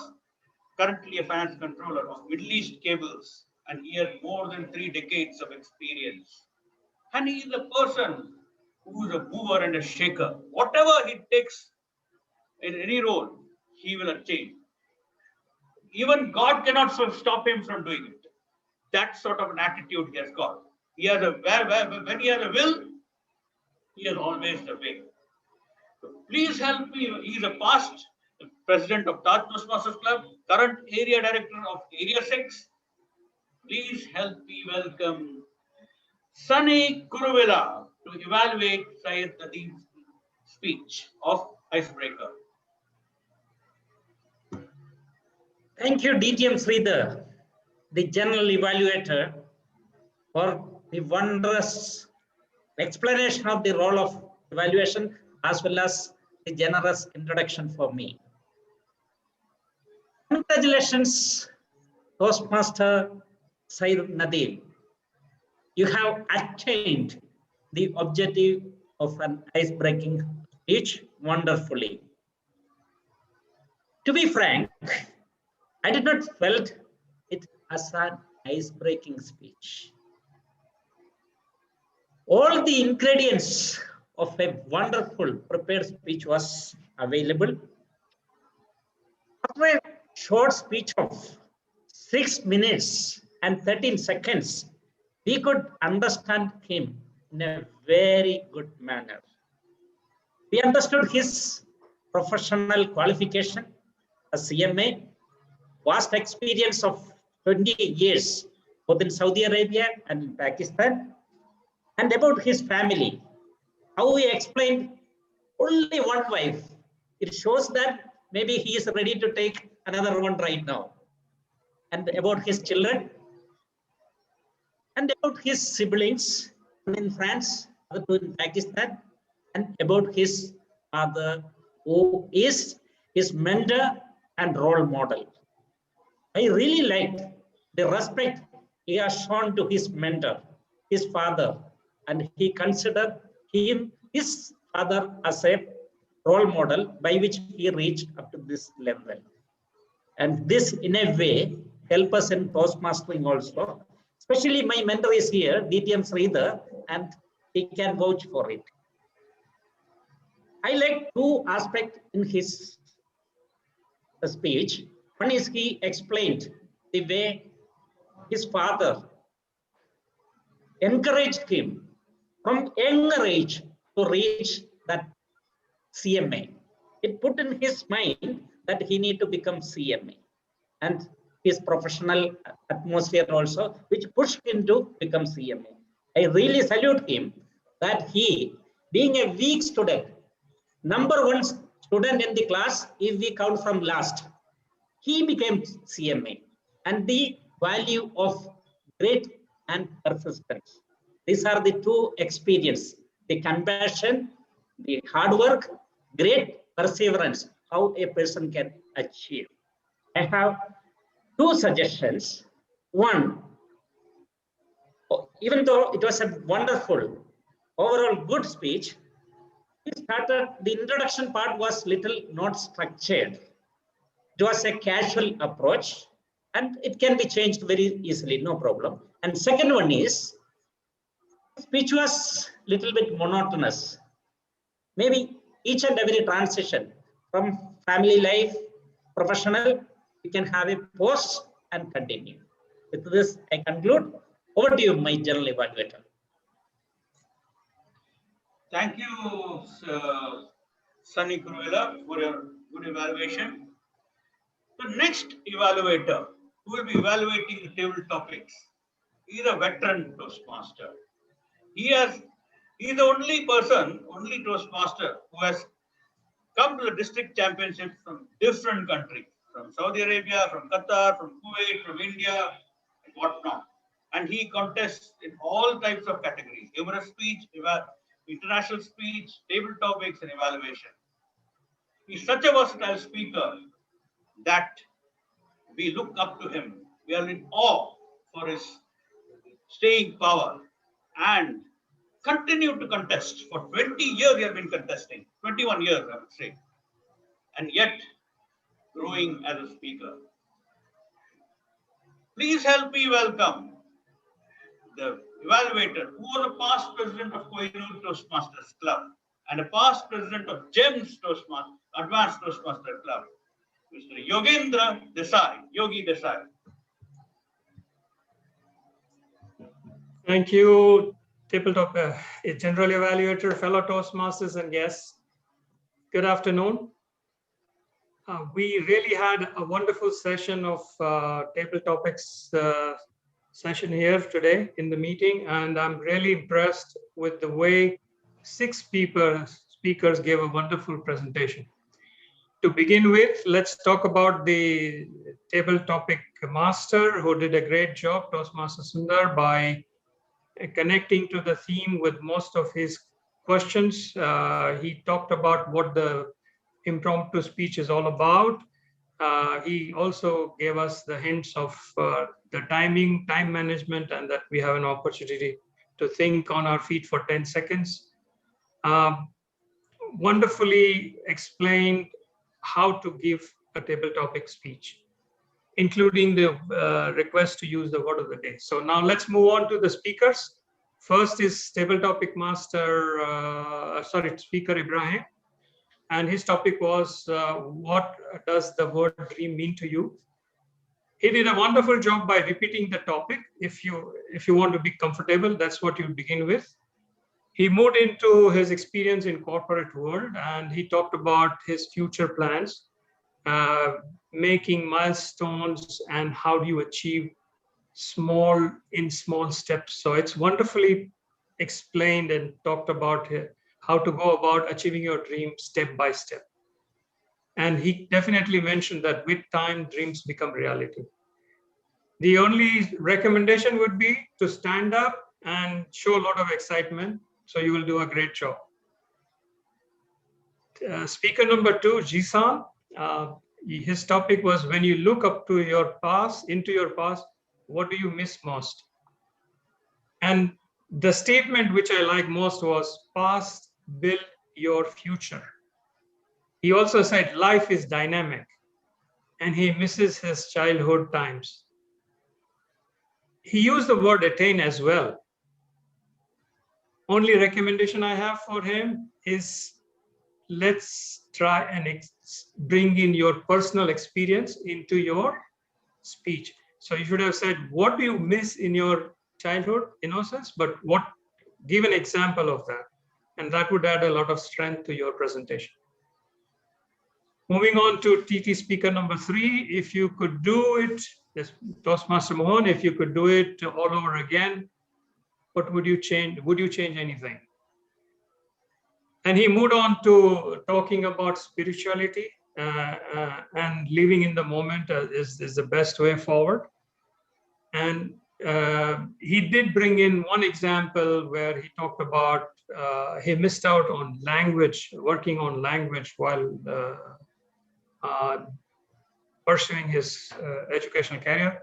Speaker 12: currently a finance controller of Middle East Cables, and he has more than 3 decades of experience. And he is a person who is a mover and a shaker. Whatever he takes in any role, he will attain. Even God cannot stop him from doing it. That sort of an attitude he has got. He has when he has a will, he has always the way. So please help me. He is a past president of Toastmasters Club, current area director of Area 6. Please help me welcome Sunny Kuruvela to evaluate Syed Nadeem's speech of Icebreaker.
Speaker 8: Thank you, DTM Sridhar, the general evaluator, for the wondrous explanation of the role of evaluation as well as the generous introduction for me. Congratulations, Toastmaster Syed Nadeem. You have attained the objective of an ice-breaking speech wonderfully. To be frank, I did not felt it as an ice-breaking speech. All the ingredients of a wonderful prepared speech was available. After a short speech of 6 minutes and 13 seconds, we could understand him in a very good manner. We understood his professional qualification as CMA, vast experience of 20 years, both in Saudi Arabia and in Pakistan, and about his family. How he explained only one wife. It shows that maybe he is ready to take another one right now. And about his children, and about his siblings, one in France, other two in Pakistan, and about his father, who is his mentor and role model. I really liked the respect he has shown to his mentor, his father, and he considered him, his father, as a role model by which he reached up to this level. And this, in a way, help us in Toastmastering also. Especially my mentor is here, DTM Sridhar, and he can vouch for it. I like 2 aspects in his speech. One is he explained the way his father encouraged him from younger age to reach that CMA. It put in his mind that he need to become CMA, and his professional atmosphere also, which pushed him to become CMA. I really salute him that he, being a weak student, number one student in the class, if we count from last, he became CMA. And the value of grit and persistence. These are the two experience, the compassion, the hard work, great perseverance, how a person can achieve. I have two suggestions. One, even though it was a wonderful, overall good speech, the introduction part was little not structured. It was a casual approach, and it can be changed very easily, no problem. And second one is, speech was little bit monotonous. Maybe each and every transition from family life, professional, you can have a pause and continue. With this, I conclude. Over to you, my general evaluator.
Speaker 12: Thank you, Sunny Kuruvela, for your good evaluation. The next evaluator who will be evaluating the table topics is a veteran Toastmaster. He is the only Toastmaster who has come to the district championship from different countries, from Saudi Arabia, from Qatar, from Kuwait, from India, and whatnot. And he contests in all types of categories: humorous speech, international speech, table topics, and evaluation. He's such a versatile speaker that we look up to him. We are in awe for his staying power and continue to contest. For 20 years he has been contesting, 21 years I would say, and yet growing as a speaker. Please help me welcome the evaluator who was a past president of Kohinoor Toastmasters Club and a past president of GEMS Advanced Toastmaster Club, Mr. Yogendra Desai, Yogi Desai.
Speaker 16: Thank you, Tabletop General Evaluator, fellow Toastmasters and guests. Good afternoon. We really had a wonderful session of table topics session here today in the meeting, and I'm really impressed with the way 6 speakers gave a wonderful presentation. To begin with, let's talk about the table topic master who did a great job, Toastmaster Sundar, by connecting to the theme with most of his questions. He talked about what the impromptu speech is all about. He also gave us the hints of the time management, and that we have an opportunity to think on our feet for 10 seconds. Wonderfully explained how to give a table topic speech, including the request to use the word of the day. So now let's move on to the speakers. First is table topic master, speaker Ibrahim. And his topic was, what does the word dream mean to you? He did a wonderful job by repeating the topic. If you want to be comfortable, that's what you begin with. He moved into his experience in corporate world, and he talked about his future plans, making milestones, and how do you achieve small steps. So it's wonderfully explained and talked about how to go about achieving your dream step by step. And he definitely mentioned that with time, dreams become reality. The only recommendation would be to stand up and show a lot of excitement, so you will do a great job. Speaker number 2, Jisan, his topic was, when you look up to your past, into your past, what do you miss most? And the statement which I like most was, past build your future. He also said life is dynamic, and he misses his childhood times. He used the word attain as well. Only recommendation I have for him is, let's try and bring in your personal experience into your speech. So you should have said, what do you miss in your childhood innocence, but give an example of that. And that would add a lot of strength to your presentation. Moving on to TT speaker number 3, if you could do it, yes, Toastmaster Mohan, if you could do it all over again, what would you change? Would you change anything? And he moved on to talking about spirituality and living in the moment is the best way forward. And he did bring in one example where he talked about he missed out on language, working on language while pursuing his educational career.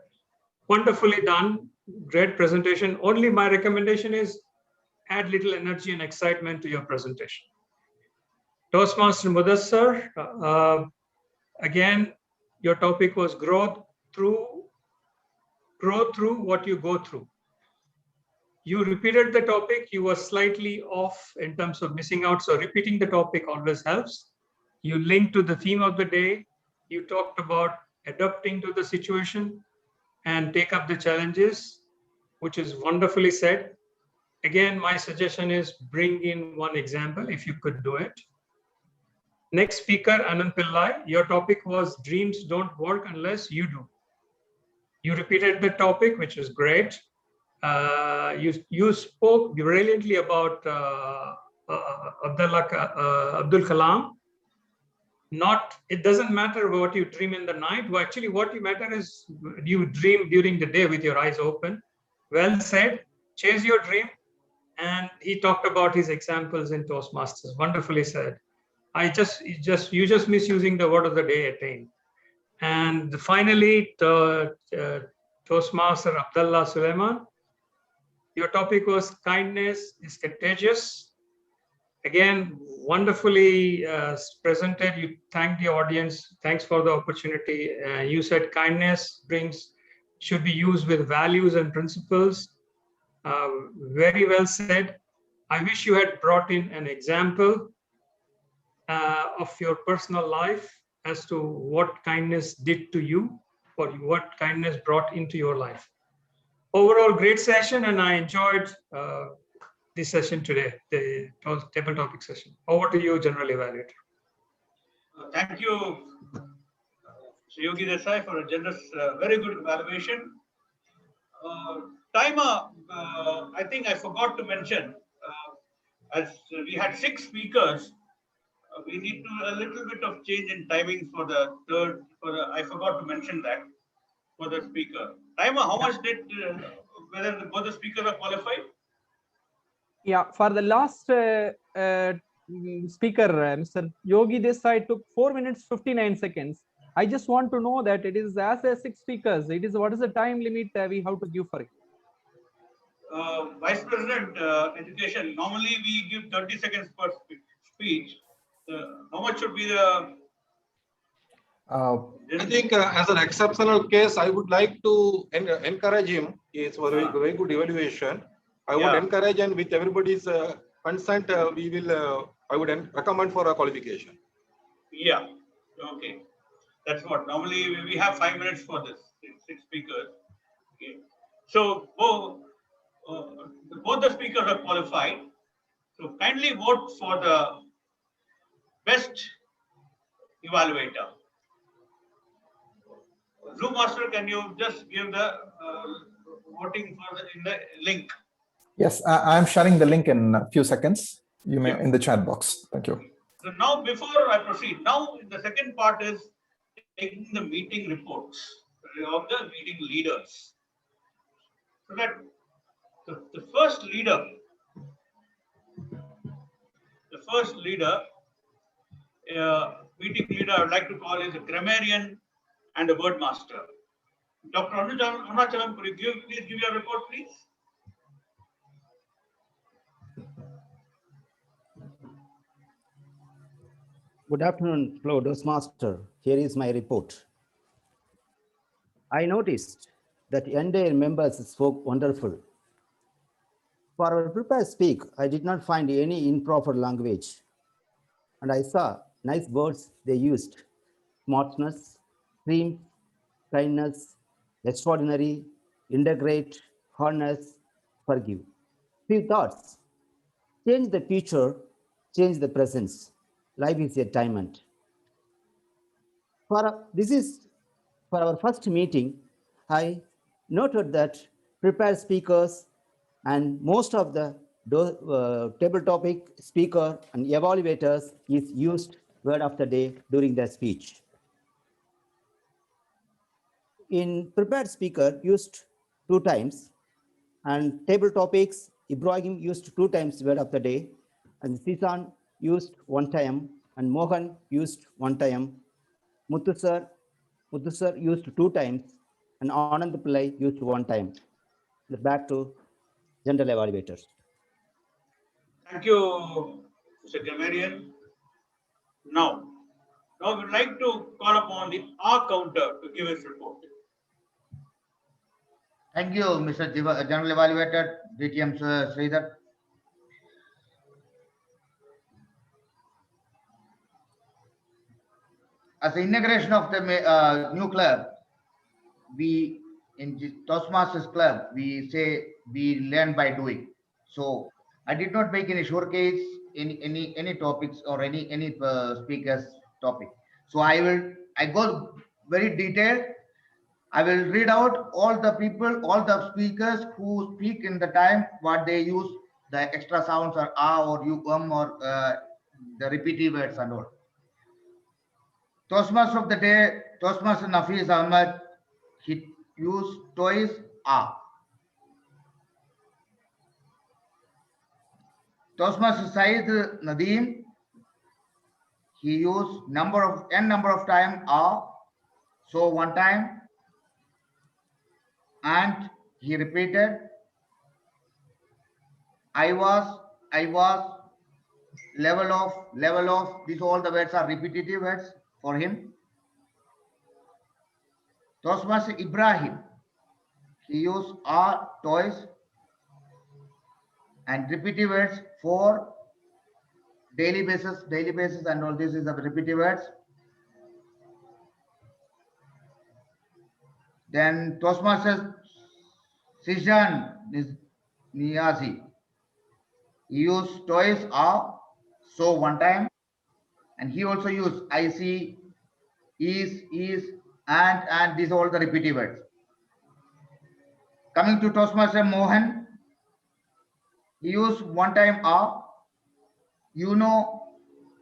Speaker 16: Wonderfully done, great presentation. Only my recommendation is add little energy and excitement to your presentation. Toastmaster Mudassar, again, your topic was grow through what you go through. You repeated the topic, you were slightly off in terms of missing out, so repeating the topic always helps. You linked to the theme of the day, you talked about adapting to the situation and take up the challenges, which is wonderfully said. Again, my suggestion is bring in one example if you could do it. Next speaker, Anand Pillai, your topic was dreams don't work unless you do. You repeated the topic, which is great. You spoke brilliantly about Abdul Kalam. It doesn't matter what you dream in the night. Well, actually, what you matter is you dream during the day with your eyes open. Well said. Chase your dream. And he talked about his examples in Toastmasters. Wonderfully said. You just misusing the word of the day, attain. And finally, Toastmaster Abdullah Suleiman, your topic was kindness is contagious. Again, wonderfully presented. You thanked the audience. Thanks for the opportunity. You said kindness should be used with values and principles. Very well said. I wish you had brought in an example of your personal life as to what kindness did to you or what kindness brought into your life. Overall, great session, and I enjoyed this session today, the table topic session. Over to you, General Evaluator.
Speaker 12: Thank you, Yogi Desai, for a generous, very good evaluation. Timer, I think I forgot to mention, as we had 6 speakers, we need a little bit of change in timing for the third. I forgot to mention that for the speaker. Timer, how much did whether both the speakers are qualified?
Speaker 4: Yeah, for the last speaker, Mr. Yogi Desai took 4 minutes 59 seconds. I just want to know that it is as a 6 speakers. What is the time limit we have to give for it?
Speaker 12: Vice President Education, normally we give 30 seconds per speech. How much should be the?
Speaker 1: I think as an exceptional case, I would like to encourage him. It's a very good evaluation. I would encourage, and with everybody's consent, I would recommend for a qualification.
Speaker 12: Yeah. Okay. That's what normally we have 5 minutes for this 6 speakers. Okay. So both the speakers are qualified. So kindly vote for the best evaluator. Zoom Master, can you just give the voting in the link?
Speaker 5: Yes, I'm sharing the link in a few seconds. You may in the chat box. Thank you.
Speaker 12: So now, before I proceed, now the second part is taking the meeting reports of the meeting leaders. So that the first leader, meeting leader, I would like to call is a grammarian and a word master. Dr. Arunachalam, could you please give your report, please?
Speaker 3: Good afternoon, fellow Toastmaster. Here is my report. I noticed that entire members spoke wonderful. For our prepared speak, I did not find any improper language. And I saw nice words they used. Smartness, stream, kindness, extraordinary, integrate, honest, forgive. Few thoughts. Change the future, change the present. Life is a diamond. This is for our first meeting. I noted that prepared speakers and most of the table topic speaker and evaluators is used word of the day during their speech. In prepared speaker used 2 times, and table topics Ibrahim used 2 times word of the day, and Sisan used 1 time, and Mohan used 1 time. Muthu sir used 2 times, and Anand Pillai used 1 time. Back to general evaluators.
Speaker 12: Thank you, Mr. Gamarian. Now we'd like to call upon the R counter to give his report.
Speaker 2: Thank you, Mr. General Evaluator, DTM Sridhar. As the inauguration of the new club, we in the Toastmasters Club, we say we learn by doing. So I did not make any showcase any topics or any speakers topic. So I go very detailed. I will read out all the people, all the speakers who speak in the time what they use the extra sounds or or or the repeated words and all. Toastmaster of the day, Toastmaster Nafiz Ahmed, he used toys are. Toastmaster Said Nadeem, he used n number of time are, so 1 time, and he repeated, I was, level of, these all the words are repetitive words for him. Toastmaster Ibrahim, he used are, toys, and repetitive words for daily basis, and all this is the repetitive words. Then Toastmaster Sijan Niazi, he used toys are, so 1 time, and he also used I see, is, and these all the repetitive words. Coming to Toastmaster Mohan, he used 1 time are,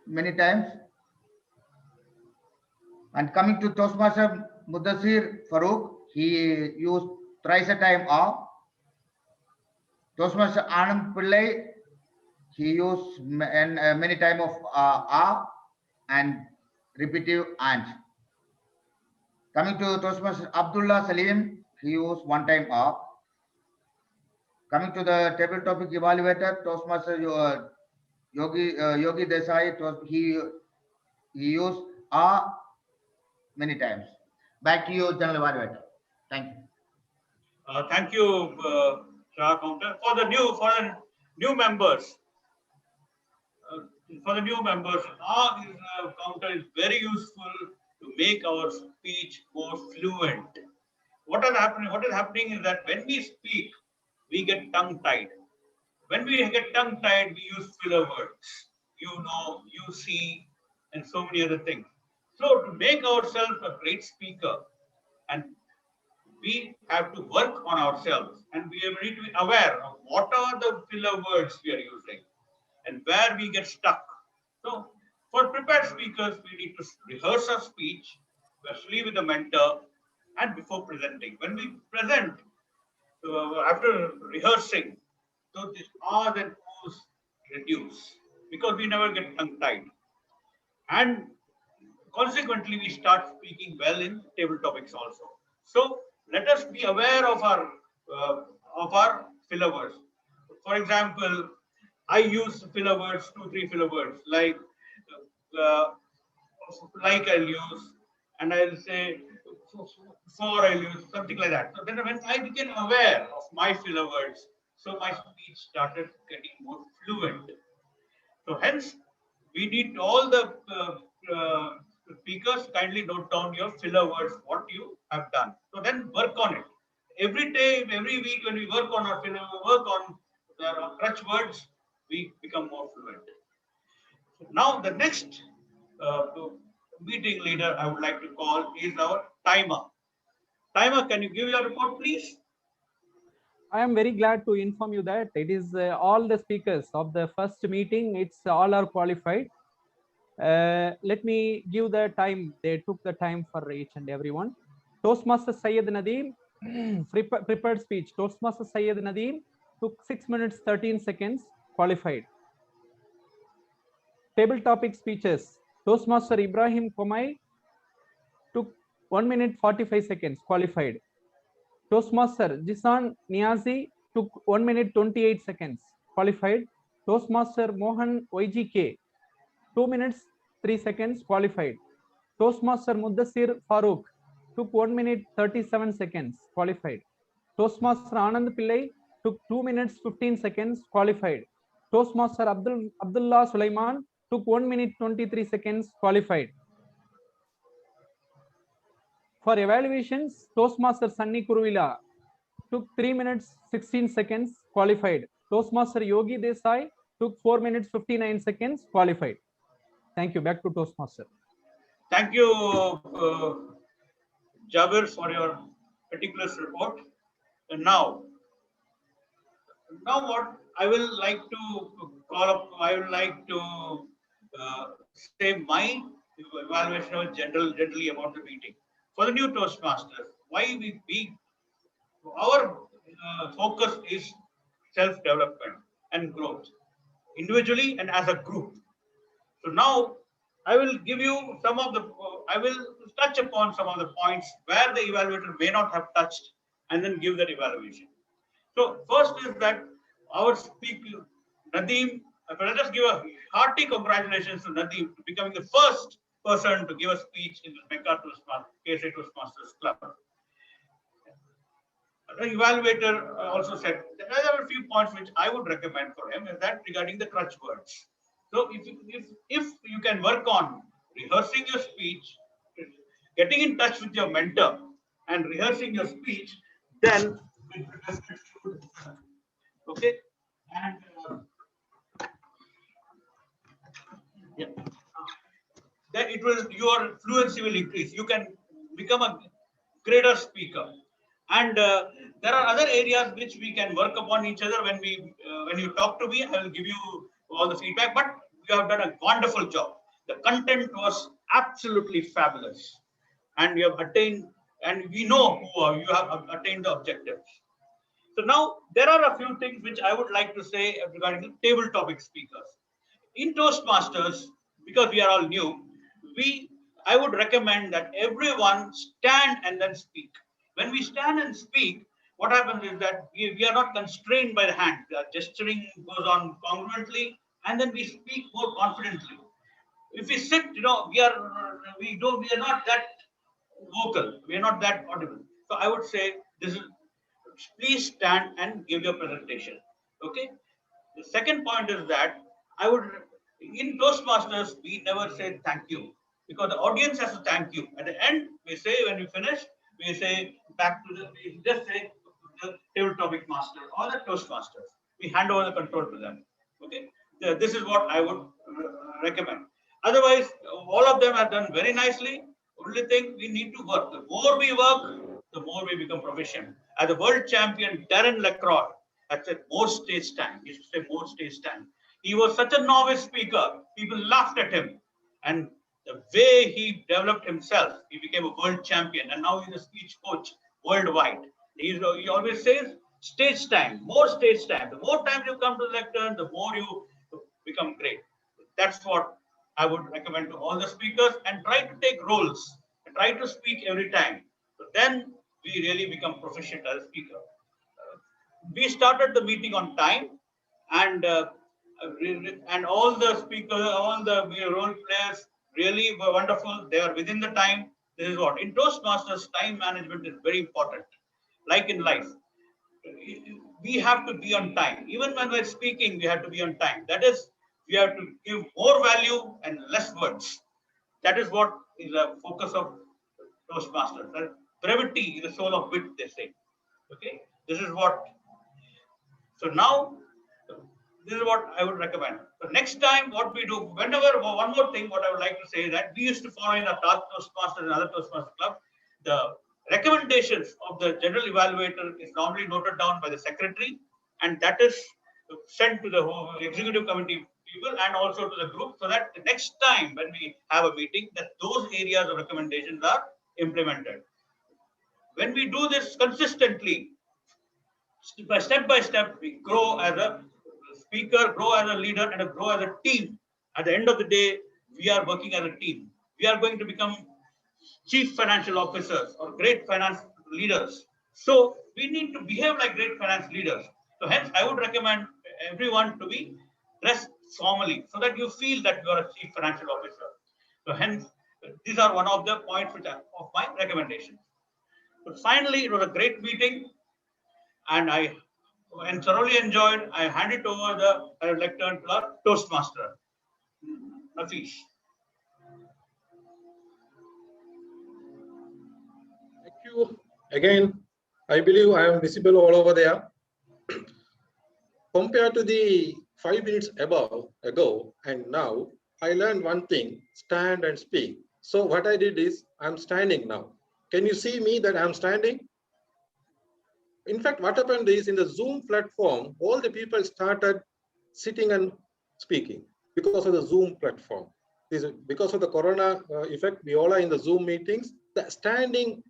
Speaker 2: many times. And coming to Toastmaster Mudassir Farooq, he used thrice a time are. Toastmaster Anand Pillai, he used many time of are and repetitive and. Coming to Toastmaster Abdullah Salim, he used 1 time are. Coming to the table topic evaluator, Toastmaster Yogi Desai, he used are many times. Back to you, General Evaluator. Thank you.
Speaker 12: Thank you, Shah Counter. For the new members, our counter is very useful to make our speech more fluent. What is happening is that when we speak, we get tongue-tied. When we get tongue-tied, we use filler words. You see, and so many other things. So to make ourselves a great speaker, and we have to work on ourselves, and we need to be aware of what are the filler words we are using and where we get stuck. So for prepared speakers, we need to rehearse our speech, especially with a mentor, and before presenting. When we present, after rehearsing, so these R's and O's reduce because we never get tongue-tied. And consequently, we start speaking well in table topics also. So let us be aware of our filler words. For example, I use filler words, 2-3 filler words like I'll use, and I'll say for I'll use something like that. So then when I became aware of my filler words, so my speech started getting more fluent. So hence, we need all the speakers kindly note down your filler words, what you have done. So then work on it. every day, every week, when we work on the crutch words, we become more fluent. Now, the next meeting leader I would like to call is our timer. Timer, can you give your report, please?
Speaker 4: I am very glad to inform you that it is all the speakers of the first meeting, it's all are qualified. Let me give the time. They took the time for each and everyone. Toastmaster Syed Nadeem, prepared speech. Toastmaster Syed Nadeem took 6 minutes 13 seconds, qualified. Table topic speeches. Toastmaster Ibrahim Komai took 1 minute 45 seconds, qualified. Toastmaster Jisan Niazi took 1 minute 28 seconds, qualified. Toastmaster Mohan YGK 2 minutes 3 seconds, qualified. Toastmaster Mudassir Farooq took 1 minute 37 seconds, qualified. Toastmaster Anand Pillai took 2 minutes 15 seconds, qualified. Toastmaster Abdullah Sulaiman took 1 minute 23 seconds, qualified. For evaluations, Toastmaster Sunny Kuruvila took 3 minutes 16 seconds, qualified. Toastmaster Yogi Desai took 4 minutes 59 seconds, qualified. Thank you. Back to Toastmaster.
Speaker 12: Thank you, Jabir, for your meticulous report. And now what I will like to call up, I would like to say my evaluation of generally about the meeting. For the new Toastmasters, why our focus is self-development and growth, individually and as a group. So now I will give you some of the, I will touch upon some of the points where the evaluator may not have touched and then give that evaluation. So first is that our speaker, Nadeem, let us give a hearty congratulations to Nadeem for becoming the first person to give a speech in the MECA KSA Toastmasters Club. The evaluator also said there are a few points which I would recommend for him, is that regarding the crutch words. So if you can work on rehearsing your speech, getting in touch with your mentor and rehearsing your speech, then okay, and yeah, then your fluency will increase. You can become a greater speaker. And there are other areas which we can work upon each other when you talk to me. I will give you all the feedback, but you have done a wonderful job. The content was absolutely fabulous, and you have attained, and we know you have attained the objectives. So now there are a few things which I would like to say regarding the table topic speakers. In Toastmasters, because we are all new, I would recommend that everyone stand and then speak. When we stand and speak, what happens is that we are not constrained by the hand. The gesturing goes on congruently, and then we speak more confidently. If we sit, we are not that vocal. We are not that audible. So I would say please stand and give your presentation. Okay. The second point is that in Toastmasters, we never say thank you, because the audience has to thank you. At the end, we say, when we finish, we say we just say the table topic master or the Toastmasters. We hand over the control to them. Okay. This is what I would recommend. Otherwise, all of them have done very nicely. Only thing we need to work. The more we work, the more we become proficient. As a world champion, Darren Lacroix, had said more stage time. He used to say more stage time. He was such a novice speaker. People laughed at him. And the way he developed himself, he became a world champion. And now he's a speech coach worldwide. He always says stage time, more stage time. The more time you come to the lectern, the more you become great. That's what I would recommend to all the speakers, and try to take roles and try to speak every time. So then we really become proficient as a speaker. We started the meeting on time, and all the speakers, all the role players really were wonderful. They are within the time. This is what in Toastmasters, time management is very important. Like in life, we have to be on time. Even when we're speaking, we have to be on time. That is, we have to give more value and less words. That is what is the focus of Toastmasters. Brevity is the soul of wit, they say. Okay, this is what. So now, this is what I would recommend. So next time, what we do, whenever, one more thing, what I would like to say is that we used to follow in our Toastmasters and other Toastmasters Club, the recommendations of the general evaluator is normally noted down by the secretary, and that is sent to the whole executive committee people and also to the group, so that the next time when we have a meeting, that those areas of recommendations are implemented. When we do this consistently, step by step, we grow as a speaker, grow as a leader, and grow as a team. At the end of the day, we are working as a team. We are going to become chief financial officers or great finance leaders. So we need to behave like great finance leaders. So hence, I would recommend everyone to be dressed formally so that you feel that you are a chief financial officer. So hence, these are one of the points which are of my recommendations. But finally, it was a great meeting, and I thoroughly enjoyed. I hand it over the lectern to our Toastmaster, Nafees.
Speaker 1: Thank you. Again, I believe I am visible all over there. Compared to the 5 minutes ago and now, I learned one thing: stand and speak. So what I did is I'm standing now. Can you see me that I'm standing? In fact, what happened is in the Zoom platform, all the people started sitting and speaking because of the Zoom platform. Because of the corona effect, we all are in the Zoom meetings. The standing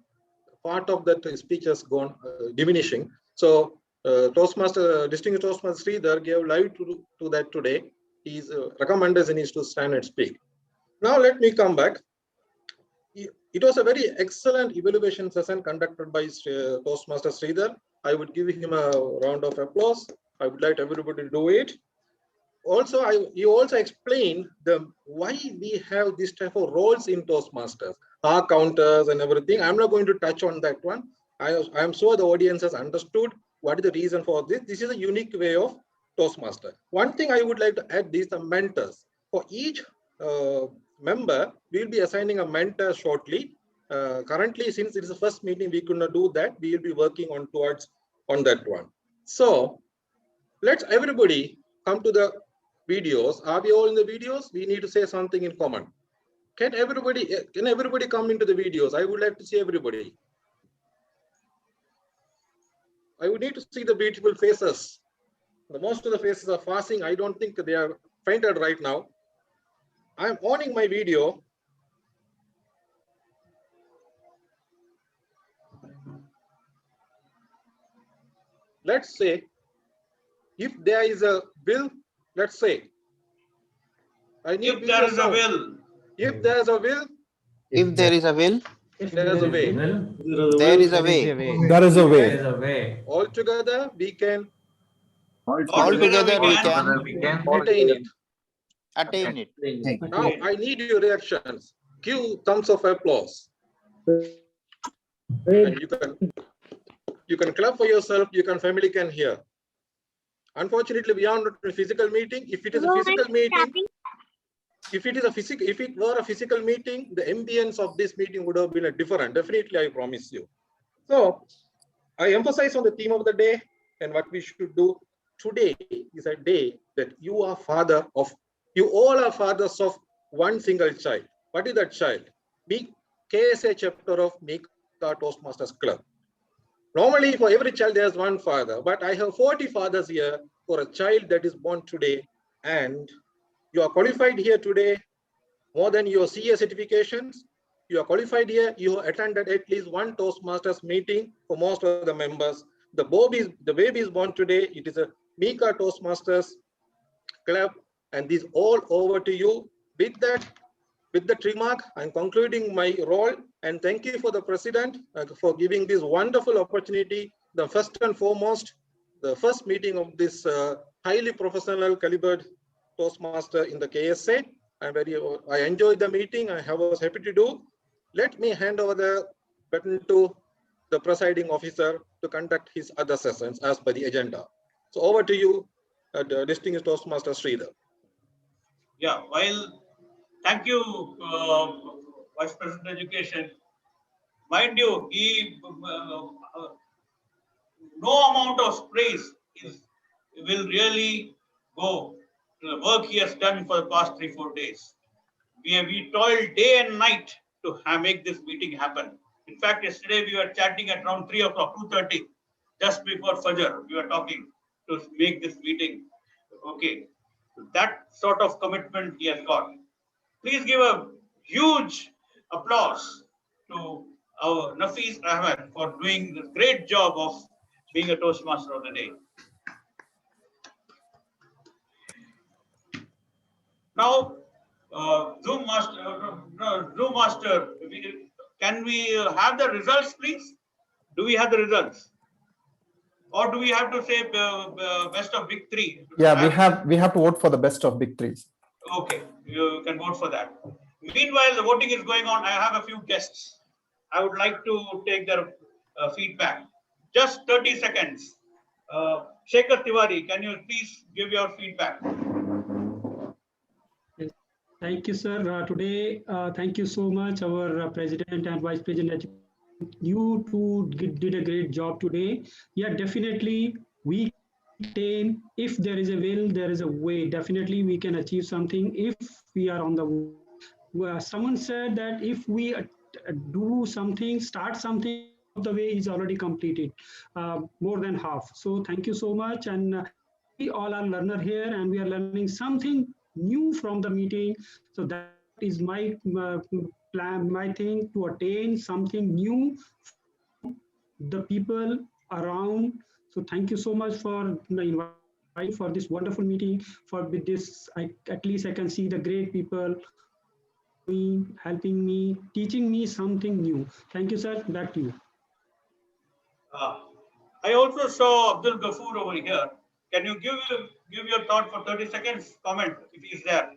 Speaker 1: part of that speech has gone diminishing. So Distinguished Toastmaster Sridhar gave live to that today. His recommendation is to stand and speak. Now let me come back. It was a very excellent evaluation session conducted by Toastmaster Sridhar. I would give him a round of applause. I would like everybody to do it. Also, you also explained why we have this type of roles in Toastmasters, our counters and everything. I'm not going to touch on that one. I am sure the audience has understood what is the reason for this. This is a unique way of Toastmaster. One thing I would like to add is the mentors. For each member, we'll be assigning a mentor shortly. Currently, since it is the first meeting, we could not do that. We will be working on that one. So let's everybody come to the videos. Are we all in the videos? We need to say something in common. Can everybody come into the videos? I would like to see everybody. I would need to see the beautiful faces. Most of the faces are fasting. I don't think they are fainted right now. I'm owning my video. Let's say if there is a will, let's say. I need
Speaker 12: if there is a will.
Speaker 1: If there is a will.
Speaker 17: If there is a will.
Speaker 1: There is a way.
Speaker 17: There is a way.
Speaker 5: There is a way.
Speaker 1: All together we can.
Speaker 17: All together we can
Speaker 1: attain it.
Speaker 17: attain it.
Speaker 1: Now I need your reactions. Give thumbs of applause. And you can clap for yourself. Family can hear. Unfortunately, we are not in a physical meeting. If it is a physical meeting, if it were a physical meeting, the ambience of this meeting would have been different. Definitely, I promise you. So I emphasize on the theme of the day and what we should do. Today is a day that you all are fathers of one single child. What is that child? MECA KSA chapter of MECA Toastmasters Club. Normally, for every child, there's one father, but I have 40 fathers here for a child that is born today, and you are qualified here today more than your CA certifications. You are qualified here. You have attended at least one Toastmasters meeting for most of the members. The baby is born today. It is a MECA Toastmasters Club, and this all over to you. With that remark, I'm concluding my role, and thank you for the President for giving this wonderful opportunity. The first and foremost, the first meeting of this highly professional calibered Toastmaster in the KSA. I enjoyed the meeting. I was happy to do. Let me hand over the button to the presiding officer to conduct his other sessions as per the agenda. So over to you, Distinguished Toastmaster Sridhar.
Speaker 12: Yeah, thank you, Vice President Education. Mind you, no amount of praise will really go to the work he has done for the past 3-4 days. We toiled day and night to make this meeting happen. In fact, yesterday we were chatting at around 3 o'clock, 2:30, just before Fajr. We were talking to make this meeting. Okay, that sort of commitment he has got. Please give a huge applause to our Nafis Ahmed for doing this great job of being a Toastmaster of the day. Now, Zoom Master, can we have the results, please? Do we have the results? Or do we have to say best of big three?
Speaker 5: Yeah, we have to vote for the best of big threes.
Speaker 12: Okay, you can vote for that. Meanwhile, the voting is going on. I have a few guests. I would like to take their feedback. Just 30 seconds. Shekhar Tiwari, can you please give your feedback?
Speaker 18: Thank you, sir. Today, thank you so much, our President and Vice President. You two did a great job today. Yeah, definitely we can, if there is a will, there is a way. Definitely we can achieve something if we are on the way. Someone said that if we do something, start something, the way is already completed, more than half. So thank you so much. And we all are learner here and we are learning something new from the meeting. So that is my plan, my thing, to attain something new from the people around. So thank you so much for inviting for this wonderful meeting. For with this, at least I can see the great people helping me, teaching me something new. Thank you, sir. Back to you.
Speaker 12: I also saw Abdul Ghafoor over here. Can you give your thought for 30 seconds? Comment if he's there.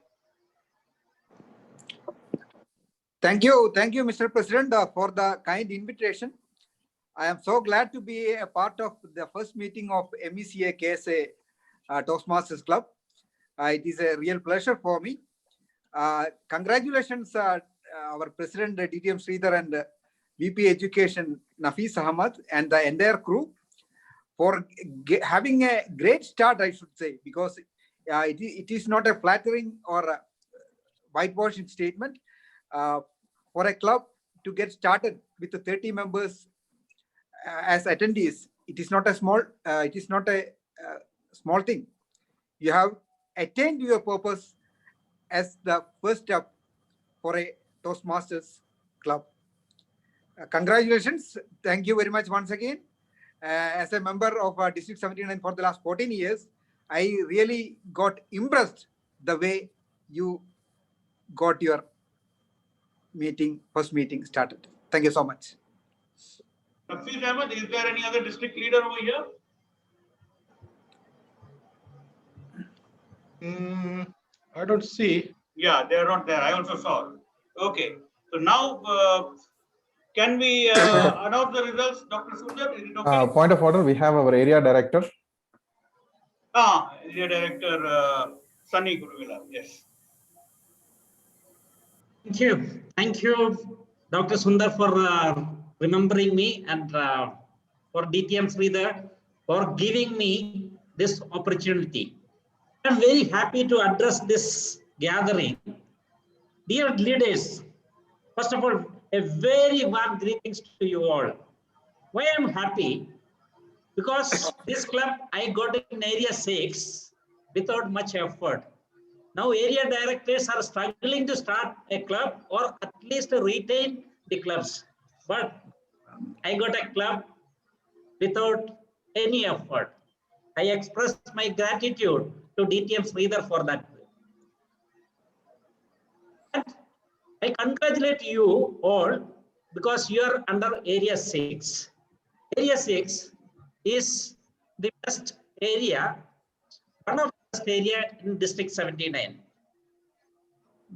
Speaker 19: Thank you, Mr. President, for the kind invitation. I am so glad to be a part of the first meeting of MECA KSA Toastmasters Club. It is a real pleasure for me. Congratulations, our President DTM Sridhar and VP Education Nafis Ahmed and the entire crew for having a great start, I should say, because it is not a flattering or a whitewashing statement. For a club to get started with the 30 members as attendees, it is not a small thing. You have attained your purpose as the first step for a Toastmasters Club. Congratulations. Thank you very much once again. As a member of District 79 for the last 14 years, I really got impressed the way you got your first meeting started. Thank you so much.
Speaker 12: Nafis Ahmed, is there any other district leader over
Speaker 1: here? I don't see.
Speaker 12: Yeah, they're not there. I also saw. Okay. So now, can we announce the results, Dr. Sundar? Is it okay?
Speaker 5: Point of order, we have our area director.
Speaker 12: Area director Sunny Guruvila. Yes.
Speaker 8: Thank you, Dr. Sundar, for remembering me, and for DTM Sridhar for giving me this opportunity. I'm very happy to address this gathering. Dear leaders, first of all, a very warm greetings to you all. Why I'm happy? Because this club I got in area 6 without much effort. Now area directors are struggling to start a club or at least retain the clubs. But I got a club without any effort. I express my gratitude to DTM Sridhar for that. And I congratulate you all because you are under area 6. Area 6 is the best area, one of the best area in District 79.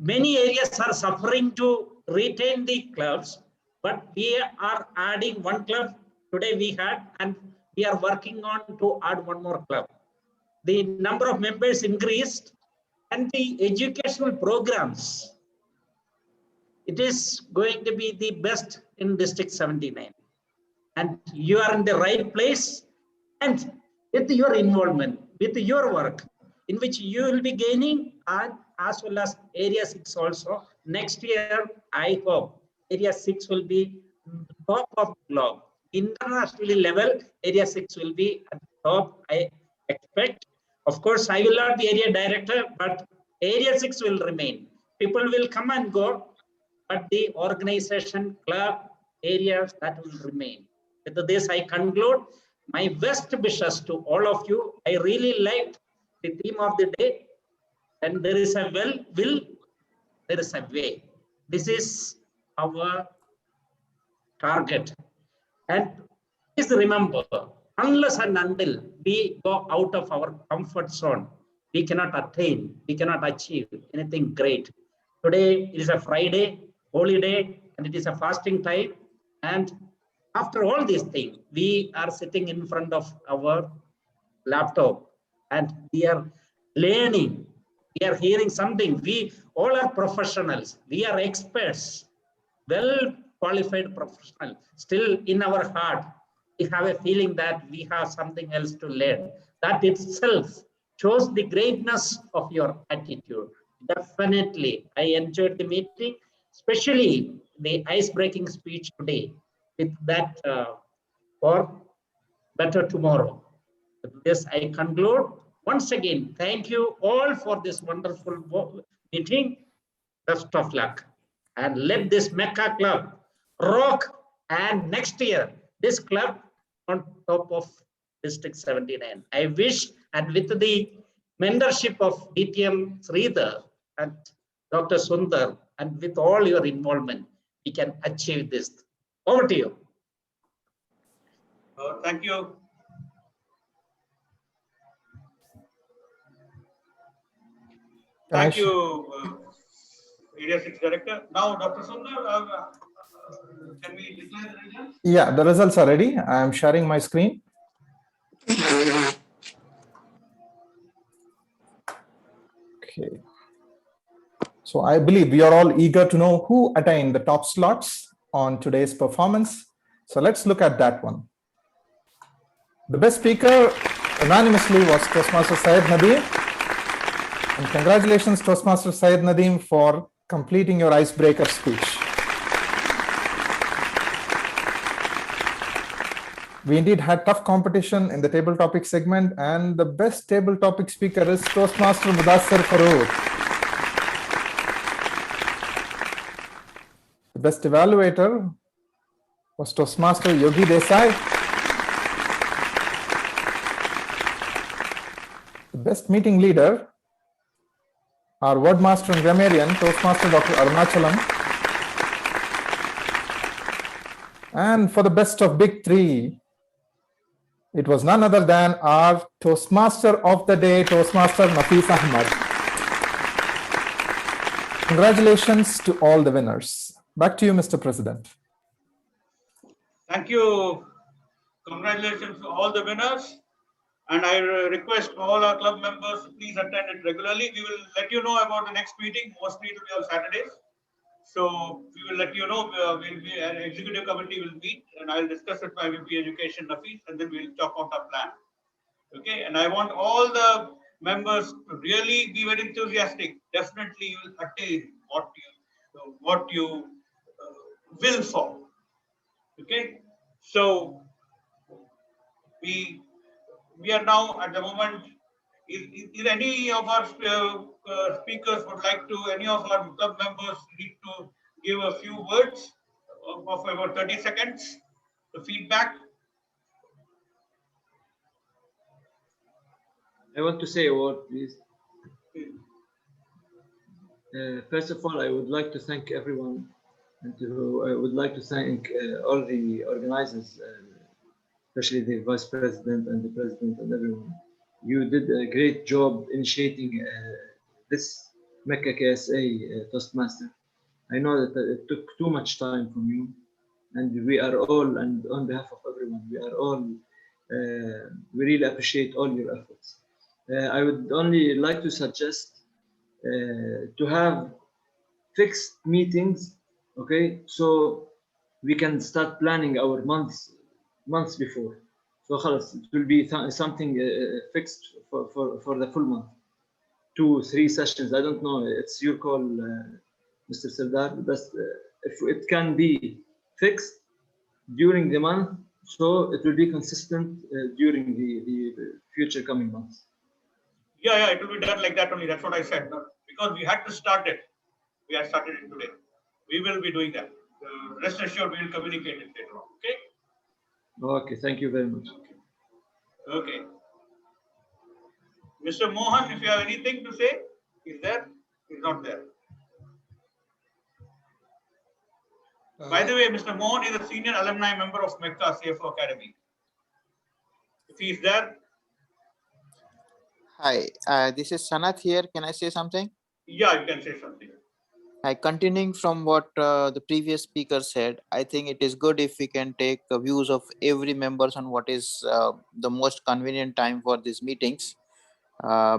Speaker 8: Many areas are suffering to retain the clubs, but we are adding one club. Today we had, and we are working on to add one more club. The number of members increased, and the educational programs, it is going to be the best in District 79. And you are in the right place. And with your involvement, with your work, in which you will be gaining, and as well as Area 6 also. Next year, I hope Area 6 will be top of the globe. Internationally level, Area 6 will be at the top, I expect. Of course, I will not be area director, but Area 6 will remain. People will come and go, but the organization, club, areas, that will remain. With this, I conclude my best wishes to all of you. I really liked the theme of the day. And there is a will, there is a way. This is our target. And please remember, unless and until we go out of our comfort zone, we cannot attain, we cannot achieve anything great. Today is a Friday, holy day, and it is a fasting time. And after all these things, we are sitting in front of our laptop and we are learning, we are hearing something. We all are professionals, we are experts, well qualified professional. Still in our heart, we have a feeling that we have something else to learn. That itself shows the greatness of your attitude. Definitely, I enjoyed the meeting, especially the ice-breaking speech today with that for better tomorrow. With this, I conclude. Once again, thank you all for this wonderful meeting. Best of luck. And let this MECA club rock. And next year, this club on top of District 79. I wish, and with the mentorship of DTM Sridhar and Dr. Sundar, and with all your involvement, we can achieve this. Over to you.
Speaker 12: Thank you. Thank you, Area 6 Director. Now, Dr. Sundar, can we declare the results?
Speaker 5: Yeah, the results are ready. I am sharing my screen. Okay. So I believe we are all eager to know who attained the top slots on today's performance. So let's look at that one. The best speaker unanimously was Toastmaster Syed Nadeem. And congratulations, Toastmaster Syed Nadeem, for completing your icebreaker speech. We indeed had tough competition in the table topic segment, and the best table topic speaker is Toastmaster Mudassir Farooq. The best evaluator was Toastmaster Yogi Desai. The best meeting leader, our wordmaster and grammarian, Toastmaster Dr. Arunachalam. And for the best of big three, it was none other than our Toastmaster of the day, Toastmaster Nafees Ahmad. Congratulations to all the winners. Back to you, Mr. President.
Speaker 12: Thank you. Congratulations to all the winners. And I request all our club members to please attend it regularly. We will let you know about the next meeting. Mostly it will be on Saturdays. So we will let you know. An executive committee will meet, and I'll discuss it with VP Education Nafees, and then we'll talk out our plan. Okay. And I want all the members to really be very enthusiastic. Definitely, you will attain what you will for. Okay. So we are now at the moment. Is any of our speakers would like to, any of our club members need to give a few words of about 30 seconds, the feedback?
Speaker 7: I want to say a word, please. First of all, I would like to thank everyone, and I would like to thank all the organizers, especially the Vice President and the President and everyone. You did a great job initiating this MECA KSA Toastmaster. I know that it took too much time from you, and we are all, and on behalf of everyone, we are all, we really appreciate all your efforts. I would only like to suggest to have fixed meetings, okay, so we can start planning our months before. So خلاص, it will be something fixed for the full month. 2-3 sessions. I don't know. It's your call, Mr. Sardar. But if it can be fixed during the month, so it will be consistent during the future coming months.
Speaker 12: Yeah, it will be done like that only. That's what I said. Because we had to start it. We have started it today. We will be doing that. Rest assured, we will communicate it later on. Okay.
Speaker 7: Okay. Thank you very much.
Speaker 12: Okay. Mr. Mohan, if you have anything to say, is there? He's not there. By the way, Mr. Mohan is a senior alumni member of MECA CFO Academy. If he is there.
Speaker 17: Hi, this is Sanat here. Can I say something?
Speaker 12: Yeah, you can say something.
Speaker 17: Continuing from what the previous speaker said, I think it is good if we can take views of every members on what is the most convenient time for these meetings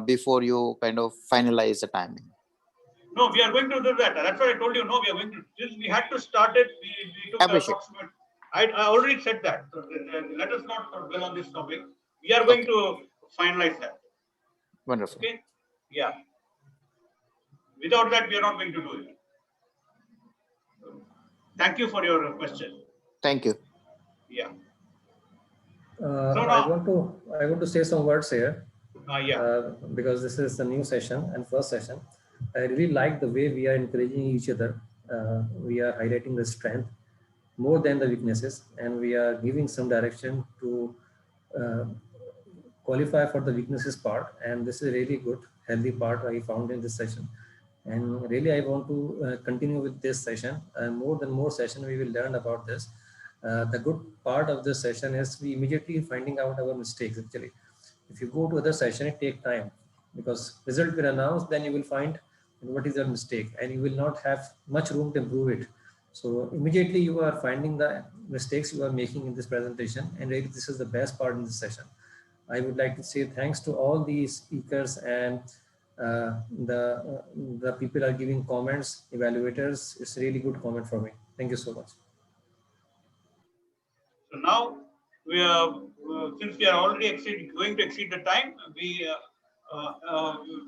Speaker 17: before you kind of finalize the timing.
Speaker 12: No, we are going to do that. That's what I told you. No, we are going to. Since we had to start it, we took approximate. I already said that. So let us not dwell on this topic. We are going to finalize that.
Speaker 17: Wonderful.
Speaker 12: Okay. Yeah. Without that, we are not going to do it. Thank you for your question.
Speaker 17: Thank you.
Speaker 12: Yeah.
Speaker 9: I want to say some words here. Because this is a new session and first session. I really like the way we are encouraging each other. We are highlighting the strength more than the weaknesses, and we are giving some direction to qualify for the weaknesses part. And this is a really good, healthy part I found in this session. And really, I want to continue with this session. More session, we will learn about this. The good part of this session is we immediately finding out our mistakes. Actually, if you go to other session, it takes time because result will announce, then you will find what is your mistake and you will not have much room to improve it. So immediately you are finding the mistakes you are making in this presentation, and really this is the best part in this session. I would like to say thanks to all these speakers and the people are giving comments, evaluators. It's a really good comment for me. Thank you so much.
Speaker 12: So now we are, since we are already going to exceed the time, we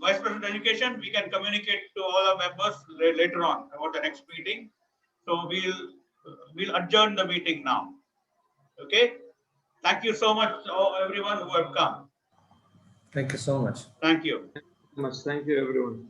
Speaker 12: Vice President Education, we can communicate to all our members later on about the next meeting. So we'll adjourn the meeting now. Okay. Thank you so much, everyone who have come.
Speaker 9: Thank you so much.
Speaker 12: Thank you.
Speaker 7: Thank you, everyone.